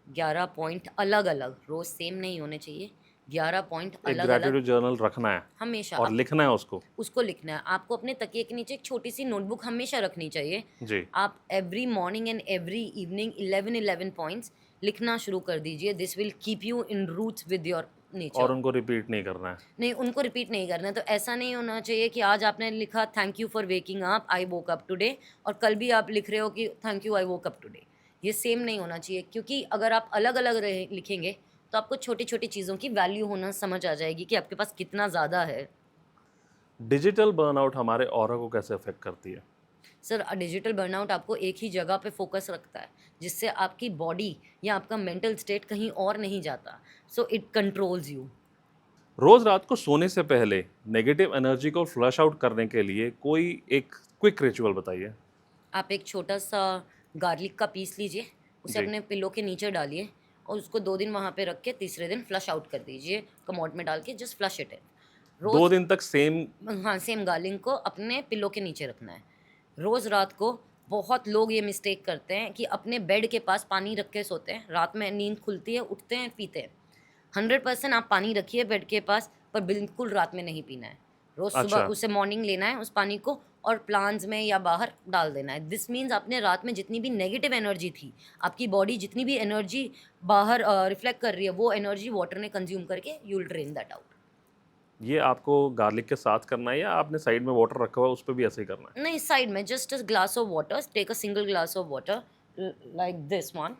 11 पॉइंट अलग अलग, रोज सेम नहीं होने चाहिए। 11 पॉइंट एक अलग अलग ग्रैटिट्यूड जर्नल रखना है हमेशा और लिखना है उसको। उसको लिखना है। आपको अपने तकिए के नीचे एक छोटी सी नोटबुक हमेशा रखनी चाहिए। जी। आप every morning and every evening 11 points लिखना शुरू कर दीजिए। This will keep you in roots with your और नेचर। उनको रिपीट नहीं करना है। नहीं, उनको रिपीट नहीं करना है। तो ऐसा नहीं होना चाहिए कि आज आपने लिखा thank you for waking up, I woke up today, और कल भी आप लिख रहे हो कि thank you, I woke up today. ये सेम नहीं होना चाहिए, क्योंकि अगर आप अलग अलग रहे लिखेंगे तो आपको छोटी छोटी चीज़ों की वैल्यू होना समझ आ जाएगी कि आपके पास कितना ज़्यादा है। डिजिटल बर्नआउट हमारे ऑरा को कैसे अफेक्ट करती है? सर, डिजिटल बर्नआउट आपको एक ही जगह पे फोकस रखता है, जिससे आपकी बॉडी या आपका मेंटल स्टेट कहीं और नहीं जाता। So it controls you. रोज रात को सोने से पहले नेगेटिव एनर्जी को फ्लश आउट करने के लिए कोई एक क्विक रिचुअल बताइए। आप एक छोटा सा गार्लिक का पीस लीजिए, उसे जी। अपने पिलो के नीचे डालिए और उसको 2 दिन वहाँ पे रख के तीसरे दिन फ्लश आउट कर दीजिए। कमोड में डाल के जस्ट फ्लश इट इन। 2 रोज़, दिन तक सेम। हाँ, सेम गार्लिक को अपने पिलो के नीचे रखना है। रोज़ रात को बहुत लोग ये मिस्टेक करते हैं कि अपने बेड के पास पानी रख के सोते हैं। रात में नींद खुलती है, उठते हैं, पीते हैं। 100% आप पानी रखिए बेड के पास, पर बिल्कुल रात में नहीं पीना है। रोज़ सुबह अच्छा। उसे मॉर्निंग लेना है उस पानी को और प्लांट्स में या बाहर डाल देना है। दिस मीन्स आपने रात में जितनी भी नेगेटिव एनर्जी थी, आपकी बॉडी जितनी भी एनर्जी बाहर रिफ्लेक्ट कर रही है, वो एनर्जी वाटर ने कंज्यूम करके you will drain that out. ये आपको गार्लिक के साथ करना है या आपने साइड में वाटर रखा हुआ है उस पर भी ऐसे ही करना है? नहीं, साइड में just a glass of water, take a single glass of water like this one.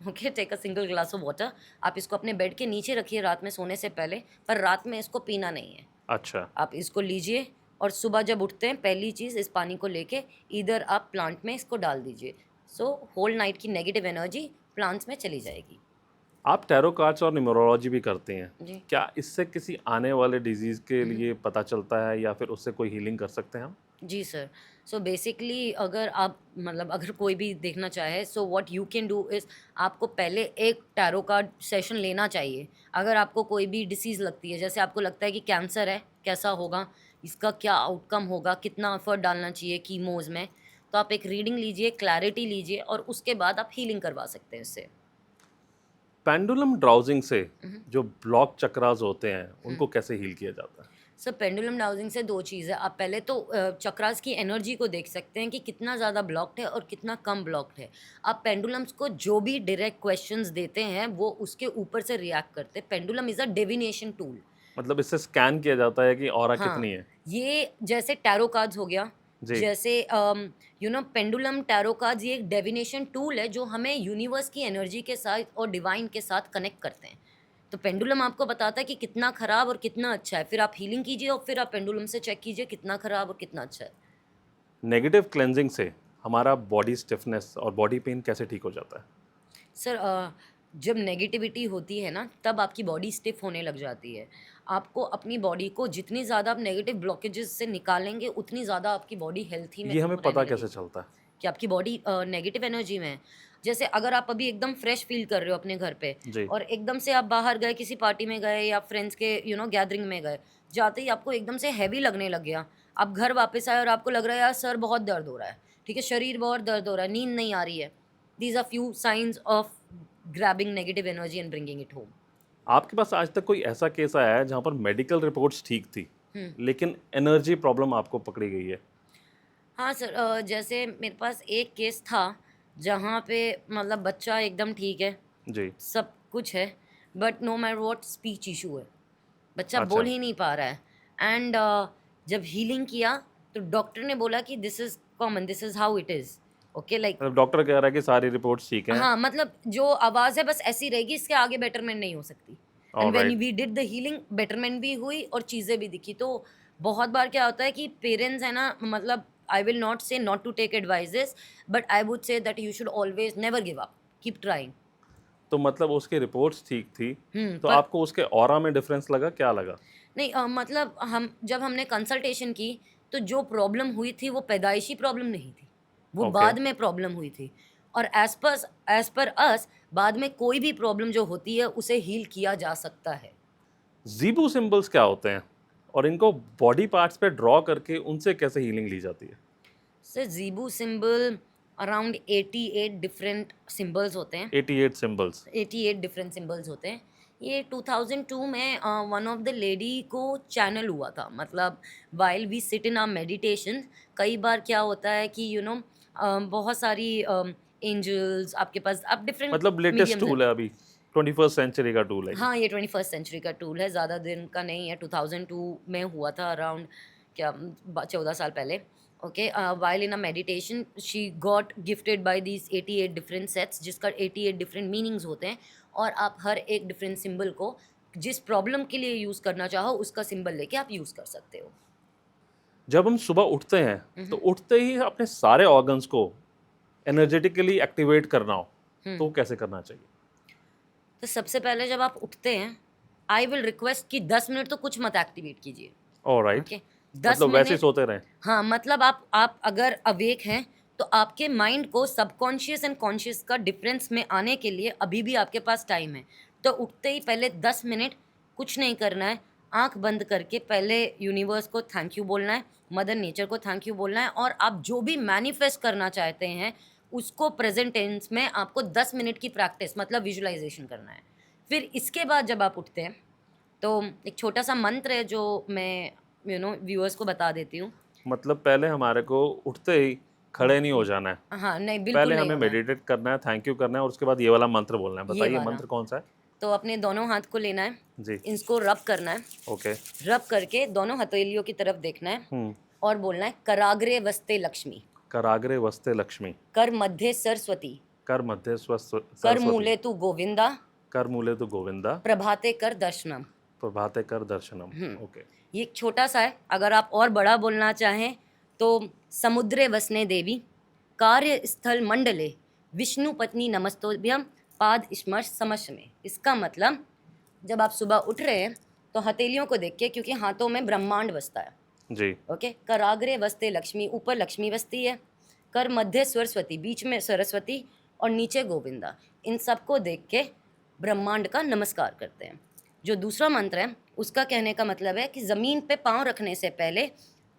Okay, take a single glass of water. आप इसको अपने बेड के नीचे रखिए रात में सोने से पहले, पर रात में इसको पीना नहीं है। अच्छा। आप इसको लीजिए और सुबह जब उठते हैं पहली चीज़ इस पानी को लेके इधर आप प्लांट में इसको डाल दीजिए। सो होल नाइट की नेगेटिव एनर्जी प्लांट्स में चली जाएगी। आप टैरो कार्ड्स और न्यूमरोलॉजी भी करते हैं। जी। क्या इससे किसी आने वाले डिजीज़ के लिए पता चलता है या फिर उससे कोई हीलिंग कर सकते हैं हम? जी सर। सो बेसिकली अगर आप मतलब अगर कोई भी देखना चाहे, so what you can do is आपको पहले एक टैरो कार्ड सेशन लेना चाहिए। अगर आपको कोई भी डिसीज़ लगती है, जैसे आपको लगता है कि कैंसर है, कैसा होगा, इसका क्या आउटकम होगा, कितना एफर्ट डालना चाहिए कीमोज़ में, तो आप एक रीडिंग लीजिए, क्लैरिटी लीजिए और उसके बाद आप हीलिंग करवा सकते हैं इससे। पेंडुलम ड्राउजिंग से हुँ, जो ब्लॉक चक्रास होते हैं उनको कैसे हील किया जाता है? सर, पेंडुलम डाउजिंग से 2 चीज़ है। आप पहले तो चक्रास की एनर्जी को देख सकते हैं कि कितना ज़्यादा ब्लॉक्ड है और कितना कम ब्लॉक्ड है। आप पेंडुलम्स को जो भी डायरेक्ट क्वेश्चंस देते हैं, वो उसके ऊपर से रिएक्ट करते हैं। Pendulum is a divination tool. मतलब इससे स्कैन किया जाता है कि ऑरा हाँ, कितनी है? ये जैसे टैरो कार्ड्स हो गया, जी। जैसे पेंडुलम टैरो कार्ड्स, ये एक डिविनेशन टूल है जो हमें यूनिवर्स की एनर्जी के साथ और डिवाइन के साथ कनेक्ट करते हैं। तो पेंडुलम आपको बताता है कि कितना खराब और कितना अच्छा है। फिर आप हीलिंग कीजिए और फिर आप पेंडुलम से चेक कीजिए कितना खराब और कितना अच्छा है। नेगेटिव क्लेंजिंग से हमारा बॉडी स्टिफनेस और बॉडी पेन कैसे ठीक हो जाता है? सर, जब नेगेटिविटी होती है ना, तब आपकी बॉडी स्टिफ होने लग जाती है। आपको अपनी बॉडी को जितनी ज़्यादा आप नेगेटिव ब्लॉकेजेस से निकालेंगे, उतनी ज़्यादा आपकी बॉडी हेल्थी में ये हमें रहने पता कैसे लगेगी चलता है? कि आपकी बॉडी नेगेटिव एनर्जी में है। जैसे अगर आप अभी एकदम फ्रेश फील कर रहे हो अपने घर पे जी। और एकदम से आप बाहर गए, किसी पार्टी में गए या फ्रेंड्स के गैदरिंग में गए, जाते ही आपको एकदम से हैवी लगने लग गया। आप घर वापस आए और आपको लग रहा है यार सर बहुत दर्द हो रहा है, ठीक है, शरीर बहुत दर्द हो रहा है, नींद नहीं आ रही है। These are few signs of grabbing negative energy and bringing it home. आपके पास आज तक कोई ऐसा केस आया है जहाँ पर मेडिकल रिपोर्ट्स ठीक थी हुँ। लेकिन एनर्जी प्रॉब्लम आपको पकड़ी गई है? हाँ सर, जैसे मेरे पास एक केस था जहाँ पे मतलब बच्चा एकदम ठीक है, जी। सब कुछ है, but no matter what speech issue है। बच्चा बोल अच्छा। ही नहीं पा रहा है। एंड जब हीलिंग किया तो डॉक्टर ने बोला कि this is common, this is how it is. Okay, like मतलब डॉक्टर कह रहा है कि सारी रिपोर्ट्स ठीक हैं। हाँ, मतलब जो आवाज़ है बस ऐसी रहेगी, इसके आगे बेटरमेंट नहीं हो सकती। And when alright. We did the healing, betterment भी हुई और चीज़ें भी दिखी। तो बहुत बार क्या होता है कि पेरेंट्स है ना, मतलब I will not say not to take advices, but I would say that you should always never give up, keep trying. तो मतलब उसकी रिपोर्ट्स ठीक थी, तो पर आपको उसके ऑरा में डिफरेंस लगा, क्या लगा? नहीं, मतलब हम जब हमने कंसल्टेशन की तो जो प्रॉब्लम हुई थी वो पैदाइशी प्रॉब्लम नहीं थी, वो ओके। बाद में प्रॉब्लम हुई थी। और एज पर अस बाद में कोई भी प्रॉब्लम जो होती है उसे हील किया जा सकता है। ज़ीबू सिंबल्स क्या होते हैं? और इनको बॉडी पार्ट्स पे ड्रॉ करके उनसे कैसे हीलिंग ली जाती है? Sir Zibu symbol around 88 different symbols होते हैं। 88 सिंबल्स। 88 डिफरेंट सिंबल्स होते हैं। ये 2002 में वन ऑफ द लेडी को चैनल हुआ था। मतलब while we sit in our meditation, कई बार क्या होता है कि बहुत सारी एंजल्स आपके पास, आप डिफरेंट मतलब लेटेस्ट मीडियम्स हैं। टूल है अभी, 21st सेंचुरी का टूल है ये। हाँ, ये 21st सेंचुरी का टूल है, ज़्यादा दिन का नहीं है। 2002 में हुआ था, अराउंड क्या 14 साल पहले। Okay, while in a meditation she got gifted bye these 88 different sets, जिसका 88 डिफरेंट मीनिंग्स होते हैं। और आप हर एक डिफरेंट सिंबल को जिस प्रॉब्लम के लिए यूज़ करना चाहो उसका सिंबल लेके आप यूज़ कर सकते हो। जब हम सुबह उठते हैं तो उठते ही अपने सारे ऑर्गन्स को एनर्जेटिकली एक्टिवेट करना हो तो कैसे करना चाहिए? तो सबसे पहले जब आप उठते हैं, आई विल रिक्वेस्ट कि 10 मिनट तो कुछ मत एक्टिवेट कीजिए। ऑलराइट। ओके, 10 मतलब वैसे ही मिनट। सोते रहें। हाँ, मतलब आप अगर अवेक हैं तो आपके माइंड को सबकॉन्शियस एंड कॉन्शियस का डिफरेंस में आने के लिए अभी भी आपके पास टाइम है। तो उठते ही पहले 10 मिनट कुछ नहीं करना है, आंख बंद करके पहले यूनिवर्स को थैंक यू बोलना है, मदर नेचर को थैंक यू बोलना है, और आप जो भी मैनिफेस्ट करना चाहते हैं उसको प्रेजेंट टेंस में आपको 10 मिनट की प्रैक्टिस मतलब विजुअलाइजेशन करना है। फिर इसके बाद जब आप उठते हैं तो एक छोटा सा मंत्र है जो मैं व्यूअर्स को बता देती हूँ। मतलब पहले हमारे को उठते ही खड़े नहीं हो जाना है, हाँ, नहीं, बिल्कुल पहले नहीं हमें होना है। मेडिटेट करना है, थैंक यू करना है और उसके बाद ये वाला मंत्र बोलना है। ये बताइए वाला। मंत्र कौन सा है? तो अपने दोनों हाथ को लेना है, जी। इसको रब करना है, ओके। रब करके दोनों हथेलियों की तरफ देखना है और बोलना है कराग्रे वस्ते लक्ष्मी, कराग्रे वस्ते लक्ष्मी, कर मध्य सरस्वती, कर मध्य कर सरस्वती, मूले तू गोविंदा, कर मूले तो गोविंदा, प्रभाते कर दर्शनम। प्रभाते कर दर्शनम। ओके। ये एक छोटा सा है। अगर आप और बड़ा बोलना चाहें तो समुद्रे वसने देवी, कार्य स्थल मंडले, विष्णु पत्नी नमस्तोभ्यम, पाद स्मर्श समश में। इसका मतलब जब आप सुबह उठ रहे हैं तो हथेलियों को देख के, क्योंकि हाथों में ब्रह्मांड बसता है। जी। ओके, कराग्रे वस्ते लक्ष्मी, ऊपर लक्ष्मी बसती है, कर मध्य सरस्वती, बीच में सरस्वती, और नीचे गोविंदा। इन सबको देख के ब्रह्मांड का नमस्कार करते हैं। जो दूसरा मंत्र है उसका कहने का मतलब है कि ज़मीन पे पाँव रखने से पहले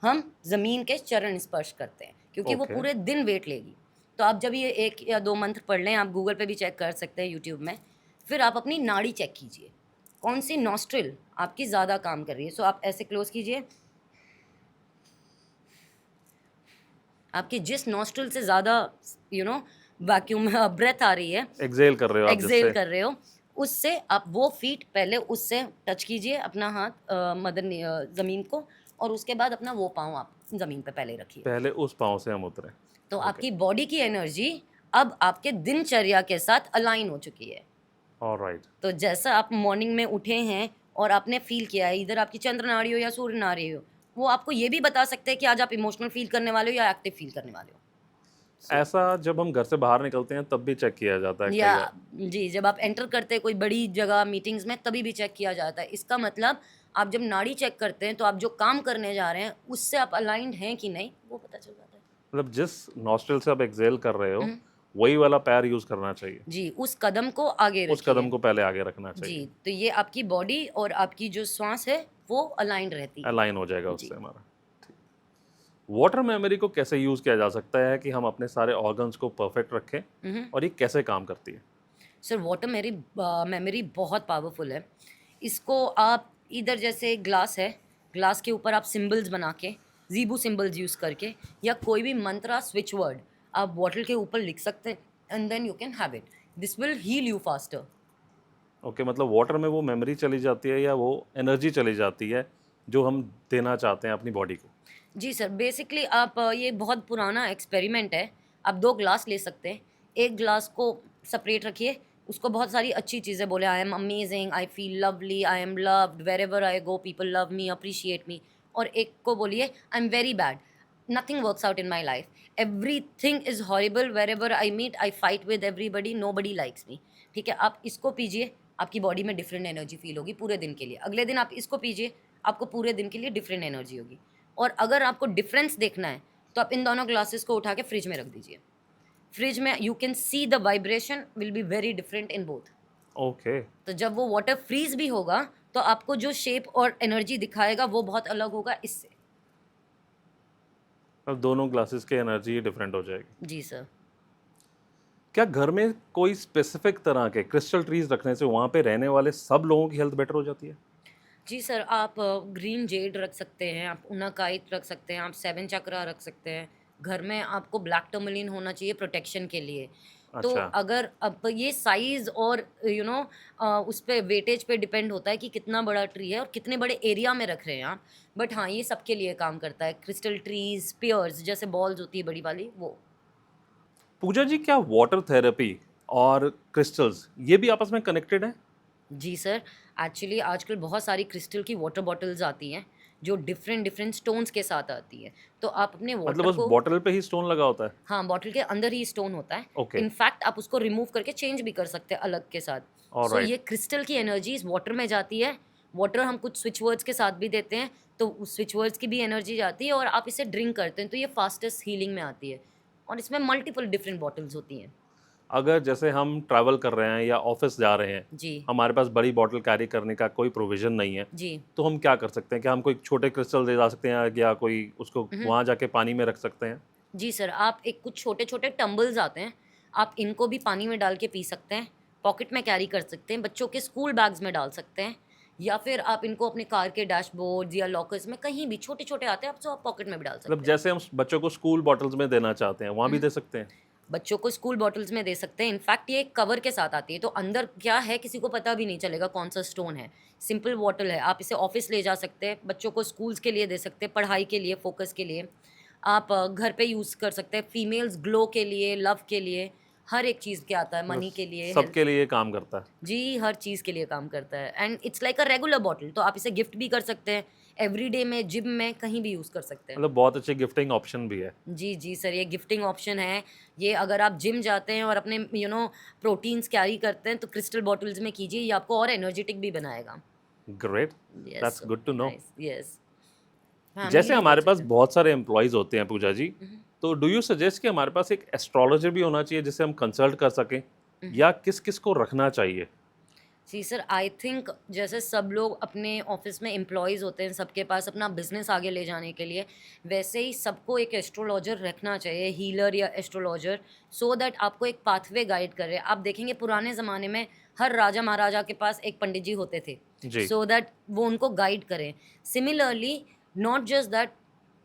हम ज़मीन के चरण स्पर्श करते हैं, क्योंकि वो Okay. पूरे दिन वेट लेगी। तो आप जब ये 1 या 2 मंत्र पढ़ लें, आप गूगल पे भी चेक कर सकते हैं, यूट्यूब में। फिर आप अपनी नाड़ी चेक कीजिए, कौन सी नॉस्ट्रिल आपकी ज़्यादा काम कर रही है। सो आप ऐसे क्लोज कीजिए, आपकी जिस नॉस्ट्रिल से ज़्यादा वैक्यूम ब्रेथ आ रही है, एक्सेल कर रहे हो आप एक्सेल जिससे। कर रहे हो, उससे आप वो फीट पहले उससे टच कीजिए अपना हाथ ज़मीन को, और उसके बाद अपना वो पाँव आप ज़मीन पे पहले रखिए। पहले उस पाँव से हम उतरे। तो आपकी बॉडी की एनर्जी अब आपके दिनचर्या के साथ अलाइन हो चुकी है। ऑलराइट। तो जैसा आप मॉर्निंग में उठे हैं और आपने फील किया है, इधर आपकी चंद्र नाड़ी हो या सूर्य नाड़ी हो, वो आपको ये भी बता सकते हैं कि आज आप इमोशनल फील करने वाले हो या एक्टिव फील करने वाले हो। ऐसा जब हम घर से बाहर निकलते हैं तब भी चेक किया जाता है कई या बार। जी, जब आप एंटर करते हैं कोई बड़ी जगह मीटिंग्स में, तभी भी चेक किया जाता है। इसका मतलब आप जब नाड़ी चेक करते हैं तो आप जो काम करने जा रहे हैं उससे आप अलाइंड हैं कि नहीं, वो पता चल जाता है। मतलब जिस नॉस्ट्रिल से आप एक्सेल कर रहे हो वही वाला पैर यूज करना चाहिए, जी, उस कदम को आगे उस कदम रखिए। को पहले आगे रखना जी, चाहिए। तो ये आपकी बॉडी और आपकी जो श्वास है वो अलाइंड रहती है। अलाइन हो जाएगा जी। उससे हमारा। वाटर मेमोरी को कैसे यूज किया जा सकता है कि हम अपने सारे ऑर्गन्स को परफेक्ट रखें और ये कैसे काम करती है? सर वाटर मेमोरी बहुत पावरफुल है। इसको आप इधर जैसे ग्लास है, ग्लास के ऊपर आप सिंबल्स बना के, ज़ीबू सिंबल्स यूज़ करके, या कोई भी मंत्रा स्विच वर्ड आप बॉटल के ऊपर लिख सकते हैं, and then you can have it. This will heal you faster. Okay, मतलब वाटर में वो मेमोरी चली जाती है या वो एनर्जी चली जाती है जो हम देना चाहते हैं अपनी बॉडी को? जी सर, बेसिकली आप ये बहुत पुराना एक्सपेरिमेंट है। आप 2 ग्लास ले सकते हैं, एक ग्लास को सेपरेट रखिए, उसको बहुत सारी अच्छी चीज़ें बोले, I am amazing, I feel lovely, I am loved, wherever I go people love me, appreciate me. और एक को बोलिए I am very bad, nothing works out in my life, everything is horrible, wherever I meet I fight with everybody, nobody likes me. ठीक है, आप इसको पीजिए, आपकी बॉडी में डिफरेंट एनर्जी फील होगी पूरे दिन के लिए। अगले दिन आप इसको पीजिए, आपको पूरे दिन के लिए डिफरेंट एनर्जी होगी। और अगर आपको डिफरेंस देखना है तो आप इन दोनों ग्लासेस को उठा के फ्रिज में रख दीजिए। फ्रिज में you can see the vibration will be very different in both. Okay. तो जब वो वाटर फ्रीज भी होगा तो आपको जो शेप और एनर्जी दिखाएगा वो बहुत अलग होगा इससे। अब दोनों ग्लासेस की एनर्जी डिफरेंट हो जाएगी। जी सर। क्या घर में कोई स्पेसिफिक तरह के क्रिस्टल ट्रीज रखने से वहाँ पे रहने वाले सब लोगों की हेल्थ बेटर हो जाती है? जी सर, आप ग्रीन जेड रख सकते हैं, आप उनाकाइट रख सकते हैं, आप सेवन चक्रा रख सकते हैं। घर में आपको ब्लैक टर्मलिन होना चाहिए प्रोटेक्शन के लिए। तो अच्छा। अगर अब ये साइज़ और उस पे वेटेज पे डिपेंड होता है कि कितना बड़ा ट्री है और कितने बड़े एरिया में रख रहे हैं आप। बट हाँ, ये सबके लिए काम करता है। क्रिस्टल ट्रीज़, स्पेयर्स जैसे बॉल्स होती है बड़ी वाली वो। पूजा जी, क्या वाटर थेरेपी और क्रिस्टल्स ये भी आपस में कनेक्टेड है? जी सर, एक्चुअली आजकल बहुत सारी क्रिस्टल की वाटर बॉटल्स आती हैं, जो डिफरेंट डिफरेंट स्टोन्स के साथ आती है। तो आप अपने मतलब वाटर उस को, बॉटल पे ही स्टोन लगा होता है? हाँ, बॉटल के अंदर ही स्टोन होता है। ओके। इनफैक्ट आप उसको रिमूव करके चेंज भी कर सकते हैं अलग के साथ। So alright. ये क्रिस्टल की एनर्जी इस वाटर में जाती है। वाटर हम कुछ स्विच वर्ड्स के साथ भी देते हैं, तो उस स्विच वर्ड्स की भी एनर्जी जाती है और आप इसे ड्रिंक करते हैं, तो ये फास्टेस्ट हीलिंग में आती है। और इसमें मल्टीपल डिफरेंट बॉटल्स होती हैं। अगर जैसे हम ट्रैवल कर रहे हैं या ऑफिस जा रहे हैं, जी, हमारे पास बड़ी बॉटल कैरी करने का कोई प्रोविजन नहीं है, जी। तो हम क्या कर सकते हैं? क्या हम कोई छोटे क्रिस्टल ले जा सकते हैं या कोई उसको उहुँ। वहाँ जाके पानी में रख सकते हैं? जी सर, आप एक कुछ छोटे-छोटे टम्बल्स आते हैं, आप इनको भी पानी में डाल के पी सकते हैं, पॉकेट में कैरी कर सकते हैं, बच्चों के स्कूल बैग्स में डाल सकते हैं, या फिर आप इनको अपने कार के डैशबोर्ड्स या लॉकर्स में कहीं भी छोटे-छोटे आते हैं, आप जो आप पॉकेट में भी डाल मतलब सकते हैं। जैसे हम बच्चों को स्कूल बॉटल्स में देना चाहते हैं, वहाँ भी उहुँ। दे सकते हैं? बच्चों को स्कूल बॉटल्स में दे सकते हैं, इनफैक्ट ये एक कवर के साथ आती है, तो अंदर क्या है किसी को पता भी नहीं चलेगा कौन-सा स्टोन है। सिंपल बॉटल है, आप इसे ऑफ़िस ले जा सकते हैं, बच्चों को स्कूल्स के लिए दे सकते हैं, पढ़ाई के लिए, फ़ोकस के लिए। आप घर पे यूज़ कर सकते हैं, फीमेल्स ग्लो के लिए, लव के लिए, हर एक चीज़ के आता है, मतलब मनी के लिए, हेल्थ। सबके लिए काम करता है? जी, हर चीज़ के लिए काम करता है and it's like a regular bottle, तो आप इसे गिफ्ट भी कर सकते हैं, एवरीडे में, जिम में, कहीं भी यूज़ कर सकते हैं। मतलब बहुत अच्छे गिफ्टिंग ऑप्शन भी है। जी, जी सर, ये गिफ्टिंग ऑप्शन है। ये अगर आप जिम जाते हैं और अपने प्रोटीन्स कैरी करते हैं, तो क्रिस्टल बॉटल्स में कीजिए, ये आपको और एनर्जेटिक भी बनाएगा। Great. Yes that's sir, good to know. Nice, yes. Family जैसे भी कर हमारे पास सकते हैं। बहुत सारे एम्प्लॉयज़ होते हैं पूजा जी, उहुँ, तो डू यू सजेस्ट कि हमारे पास एक एस्ट्रोलॉजर भी होना चाहिए जिसे हम कंसल्ट कर सकें, उहुँ। या किस-किस को रखना चाहिए? जी सर, आई थिंक जैसे सब लोग अपने ऑफिस में एम्प्लॉयज़ होते हैं, सबके पास अपना बिजनेस आगे ले जाने के लिए, वैसे ही सबको एक एस्ट्रोलॉजर रखना चाहिए, हीलर या एस्ट्रोलॉजर, सो दैट आपको एक पाथवे गाइड करे। आप देखेंगे पुराने ज़माने में हर राजा महाराजा के पास एक पंडित जी होते थे, जी। सो दैट वो उनको गाइड करें। Similarly, not just that,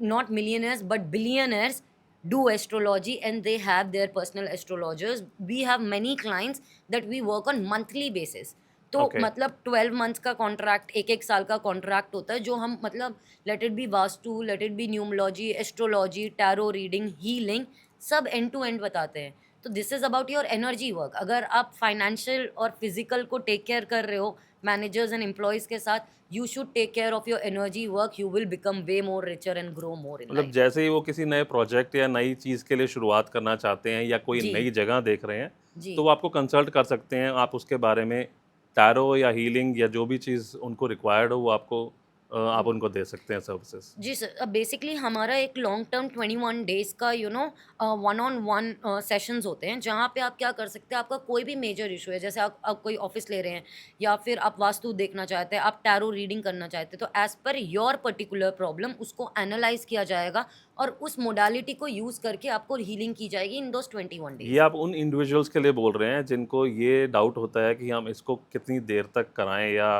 not millionaires but billionaires do astrology and they have their personal astrologers. We have many clients that we work on monthly basis. तो ओके। मतलब 12 मंथ्स का कॉन्ट्रैक्ट, एक एक साल का कॉन्ट्रैक्ट होता है, जो हम मतलब let it be vastu, let it be न्यूमोलॉजी, astrology, tarot reading, healing, सब एंड टू एंड बताते हैं। तो this is about your energy work. अगर आप फाइनेंशियल और फिजिकल को टेक केयर कर रहे हो मैनेजर्स एंड एम्प्लॉयज के साथ, you should take care of your energy work. You will become way more richer and grow more in मतलब life. जैसे ही वो किसी नए प्रोजेक्ट या नई चीज़ के लिए शुरुआत करना चाहते हैं या कोई जी, नई जगह देख रहे हैं, जी, तो वो आपको कंसल्ट कर सकते हैं। आप उसके बारे में टैरो या हीलिंग या जो भी चीज़ उनको रिक्वायर्ड हो वो आपको आप उनको दे सकते हैं सर्विसेज। जी सर। बेसिकली हमारा एक लॉन्ग टर्म 21 डेज का वन ऑन वन सेशंस होते हैं, जहाँ पे आप क्या कर सकते हैं, आपका कोई भी मेजर इशू है, जैसे आप कोई ऑफिस ले रहे हैं या फिर आप वास्तु देखना चाहते हैं, आप टैरो रीडिंग करना चाहते हैं, तो as per your particular problem उसको एनालाइज किया जाएगा और उस मोडालिटी को यूज़ करके आपको हीलिंग की जाएगी इन दोज 21 ये डेज। आप उन इंडिविजुअल्स के लिए बोल रहे हैं जिनको ये डाउट होता है कि हम इसको कितनी देर तक कराएं या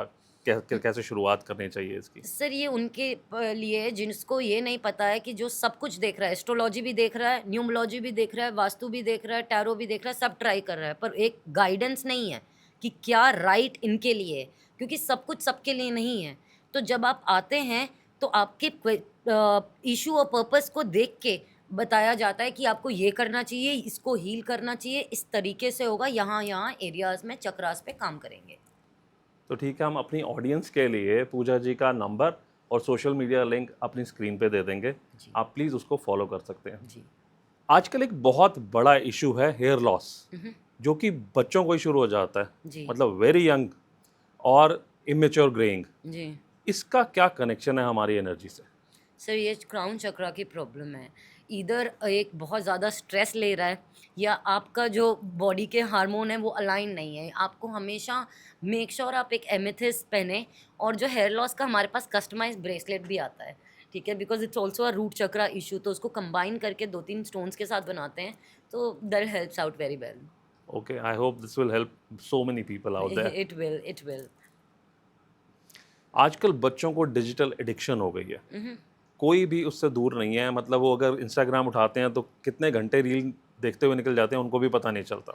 कैसे शुरुआत करनी चाहिए इसकी? सर, ये उनके लिए है जिसको ये नहीं पता है कि जो सब कुछ देख रहा है, एस्ट्रोलॉजी भी देख रहा है, न्यूमरोलॉजी भी देख रहा है, वास्तु भी देख रहा है, टैरो भी देख रहा है, सब ट्राई कर रहा है, पर एक गाइडेंस नहीं है कि क्या राइट इनके लिए है, क्योंकि सब कुछ सबके लिए नहीं है। तो जब आप आते हैं, तो आपके इशू और पर्पस को देख के बताया जाता है कि आपको ये करना चाहिए, इसको हील करना चाहिए, इस तरीके से होगा, यहाँ-यहाँ एरियाज़ में चक्रास पे काम करेंगे। तो ठीक है, हम अपनी ऑडियंस के लिए पूजा जी का नंबर और सोशल मीडिया लिंक अपनी स्क्रीन पे दे देंगे। जी, आप प्लीज़ उसको फॉलो कर सकते हैं। जी। आजकल एक बहुत बड़ा इशू है हेयर लॉस, उहुँ, जो कि बच्चों को ही शुरू हो जाता है, जी, मतलब वेरी यंग और इमेच्योर ग्रेइंग। जी। इसका क्या कनेक्शन है हमारी एनर्जी से? सर, ये क्राउन चक्रा की प्रॉब्लम है। इधर एक बहुत ज़्यादा स्ट्रेस ले रहा है या आपका जो बॉडी के हार्मोन है वो अलाइन नहीं है। आपको हमेशा मेक श्योर आप एक एमेथिस्ट पहने, और जो हेयर लॉस का हमारे पास कस्टमाइज्ड ब्रेसलेट भी आता है, ठीक है, because it's also a root chakra issue, तो उसको कंबाइन करके 2-3 स्टोन्स के साथ बनाते हैं, तो that helps out very well. Okay, I hope this will help so many people out there. It will. आजकल बच्चों को डिजिटल एडिक्शन हो गई है, कोई भी उससे दूर नहीं है। मतलब वो अगर इंस्टाग्राम उठाते हैं तो कितने घंटे रील देखते हुए निकल जाते हैं, उनको भी पता नहीं चलता।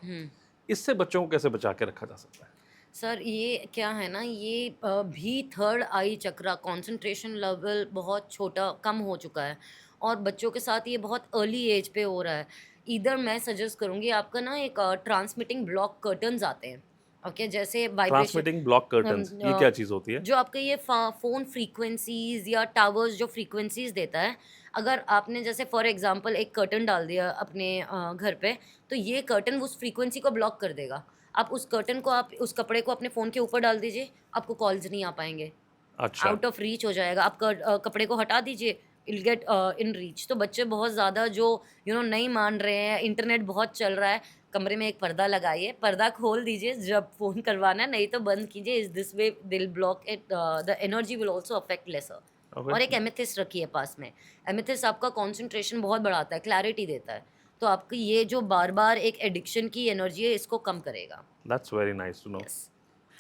इससे बच्चों को कैसे बचा के रखा जा सकता है? सर ये क्या है ना, ये भी थर्ड आई चक्रा, कंसंट्रेशन लेवल बहुत छोटा कम हो चुका है, और बच्चों के साथ ये बहुत अर्ली एज पे हो रहा है। इधर मैं सजेस्ट करूँगी आपका ना एक ट्रांसमिटिंग ब्लॉक कर्टन्स आते हैं, ओके, जैसे वाइब्रेशन, ट्रांसमिटिंग ब्लॉक कर्टन्स, ये क्या चीज़ होती है? जो आपका ये फ़ोन फ्रीक्वेंसीज़ या टावर्स जो फ्रीक्वेंसीज़ देता है, अगर आपने जैसे फॉर एग्ज़ाम्पल एक कर्टन डाल दिया अपने घर पे, तो ये कर्टन उस फ्रीक्वेंसी को ब्लॉक कर देगा। आप उस कर्टन को, आप उस कपड़े को अपने फ़ोन के ऊपर डाल दीजिए, आपको कॉल्स नहीं आ पाएँगे, अच्छा, आउट ऑफ रीच हो जाएगा। आप कपड़े को हटा दीजिए, इल गेट इन रीच। तो बच्चे बहुत ज़्यादा जो नहीं मान रहे हैं, इंटरनेट बहुत चल रहा है, कमरे में एक पर्दा लगाइए, पर्दा खोल दीजिए जब फ़ोन करवाना है, नहीं तो बंद कीजिए। इस this way will block it, the energy will also affect lesser. Okay, और एक एमेथिस्ट रखिए पास में। एमेथिस्ट आपका कंसंट्रेशन बहुत बढ़ाता है, क्लैरिटी देता है, तो आपकी ये जो बार-बार एक एडिक्शन की एनर्जी है, इसको कम करेगा। That's very nice to know. Yes.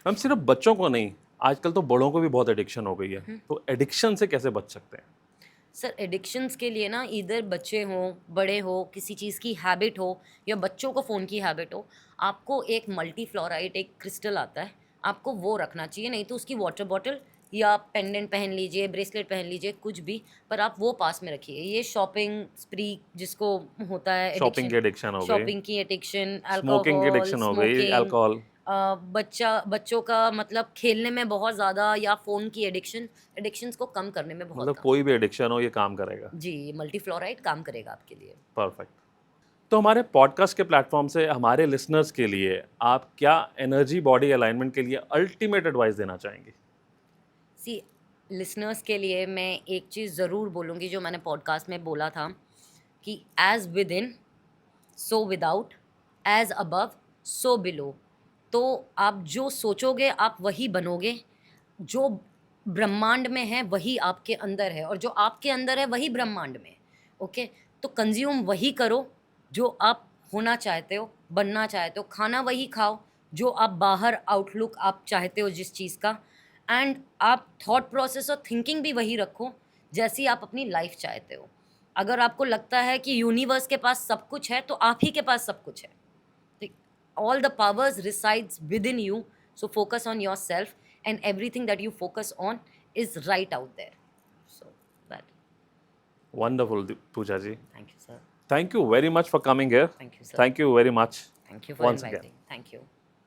हम सिर्फ बच्चों को नहीं, आजकल तो बड़ों को भी बहुत एडिक्शन हो गई है, तो एडिक्शन से कैसे बच सकते हैं? सर एडिक्शंस के लिए ना, इधर बच्चे हों, बड़े हो, किसी चीज़ की हैबिट हो या बच्चों को फ़ोन की हैबिट हो, आपको एक मल्टी फ्लोराइड एक क्रिस्टल आता है, आपको वो रखना चाहिए। नहीं तो उसकी वाटर बॉटल या पेंडेंट पहन लीजिए, ब्रेसलेट पहन लीजिए, कुछ भी, पर आप वो पास में रखिए। ये शॉपिंग स्प्री जिसको होता है शॉपिंग एडिक्शन, की एडिक्शन हो गई, शॉपिंग की एडिक्शन, स्मोकिंग की अल्कोहल, एडिक्शन हो गई, स्मोकिंग, अल्कोहल, बच्चों का मतलब खेलने में बहुत ज़्यादा, या फ़ोन की एडिक्शंस को कम करने में बहुत मतलब काम। कोई भी एडिक्शन हो ये काम करेगा। जी, मल्टीफ्लोराइड काम करेगा आपके लिए। परफेक्ट। तो हमारे पॉडकास्ट के प्लेटफॉर्म से हमारे लिसनर्स के लिए आप क्या एनर्जी बॉडी अलाइनमेंट के लिए अल्टीमेट एडवाइस देना चाहेंगे? सी, लिसनर्स के लिए मैं एक चीज़ ज़रूर बोलूँगी जो मैंने पॉडकास्ट में बोला था, कि as with in so without, as above so below. तो आप जो सोचोगे आप वही बनोगे, जो ब्रह्मांड में है वही आपके अंदर है, और जो आपके अंदर है वही ब्रह्मांड में, ओके? तो कंज़्यूम वही करो जो आप होना चाहते हो, बनना चाहते हो, खाना वही खाओ जो आप बाहर आउटलुक आप चाहते हो जिस चीज़ का, एंड आप थॉट प्रोसेस और थिंकिंग भी वही रखो जैसी आप अपनी लाइफ़ चाहते हो। अगर आपको लगता है कि यूनिवर्स के पास सब कुछ है, तो आप ही के पास सब कुछ है। ठीक, all the powers resides within you, so focus on yourself, and everything that you focus on is right out there. So that, wonderful Puja ji. thank you sir, Thank you very much for coming here. thank you sir, Thank you very much thank you for once again. inviting, thank you.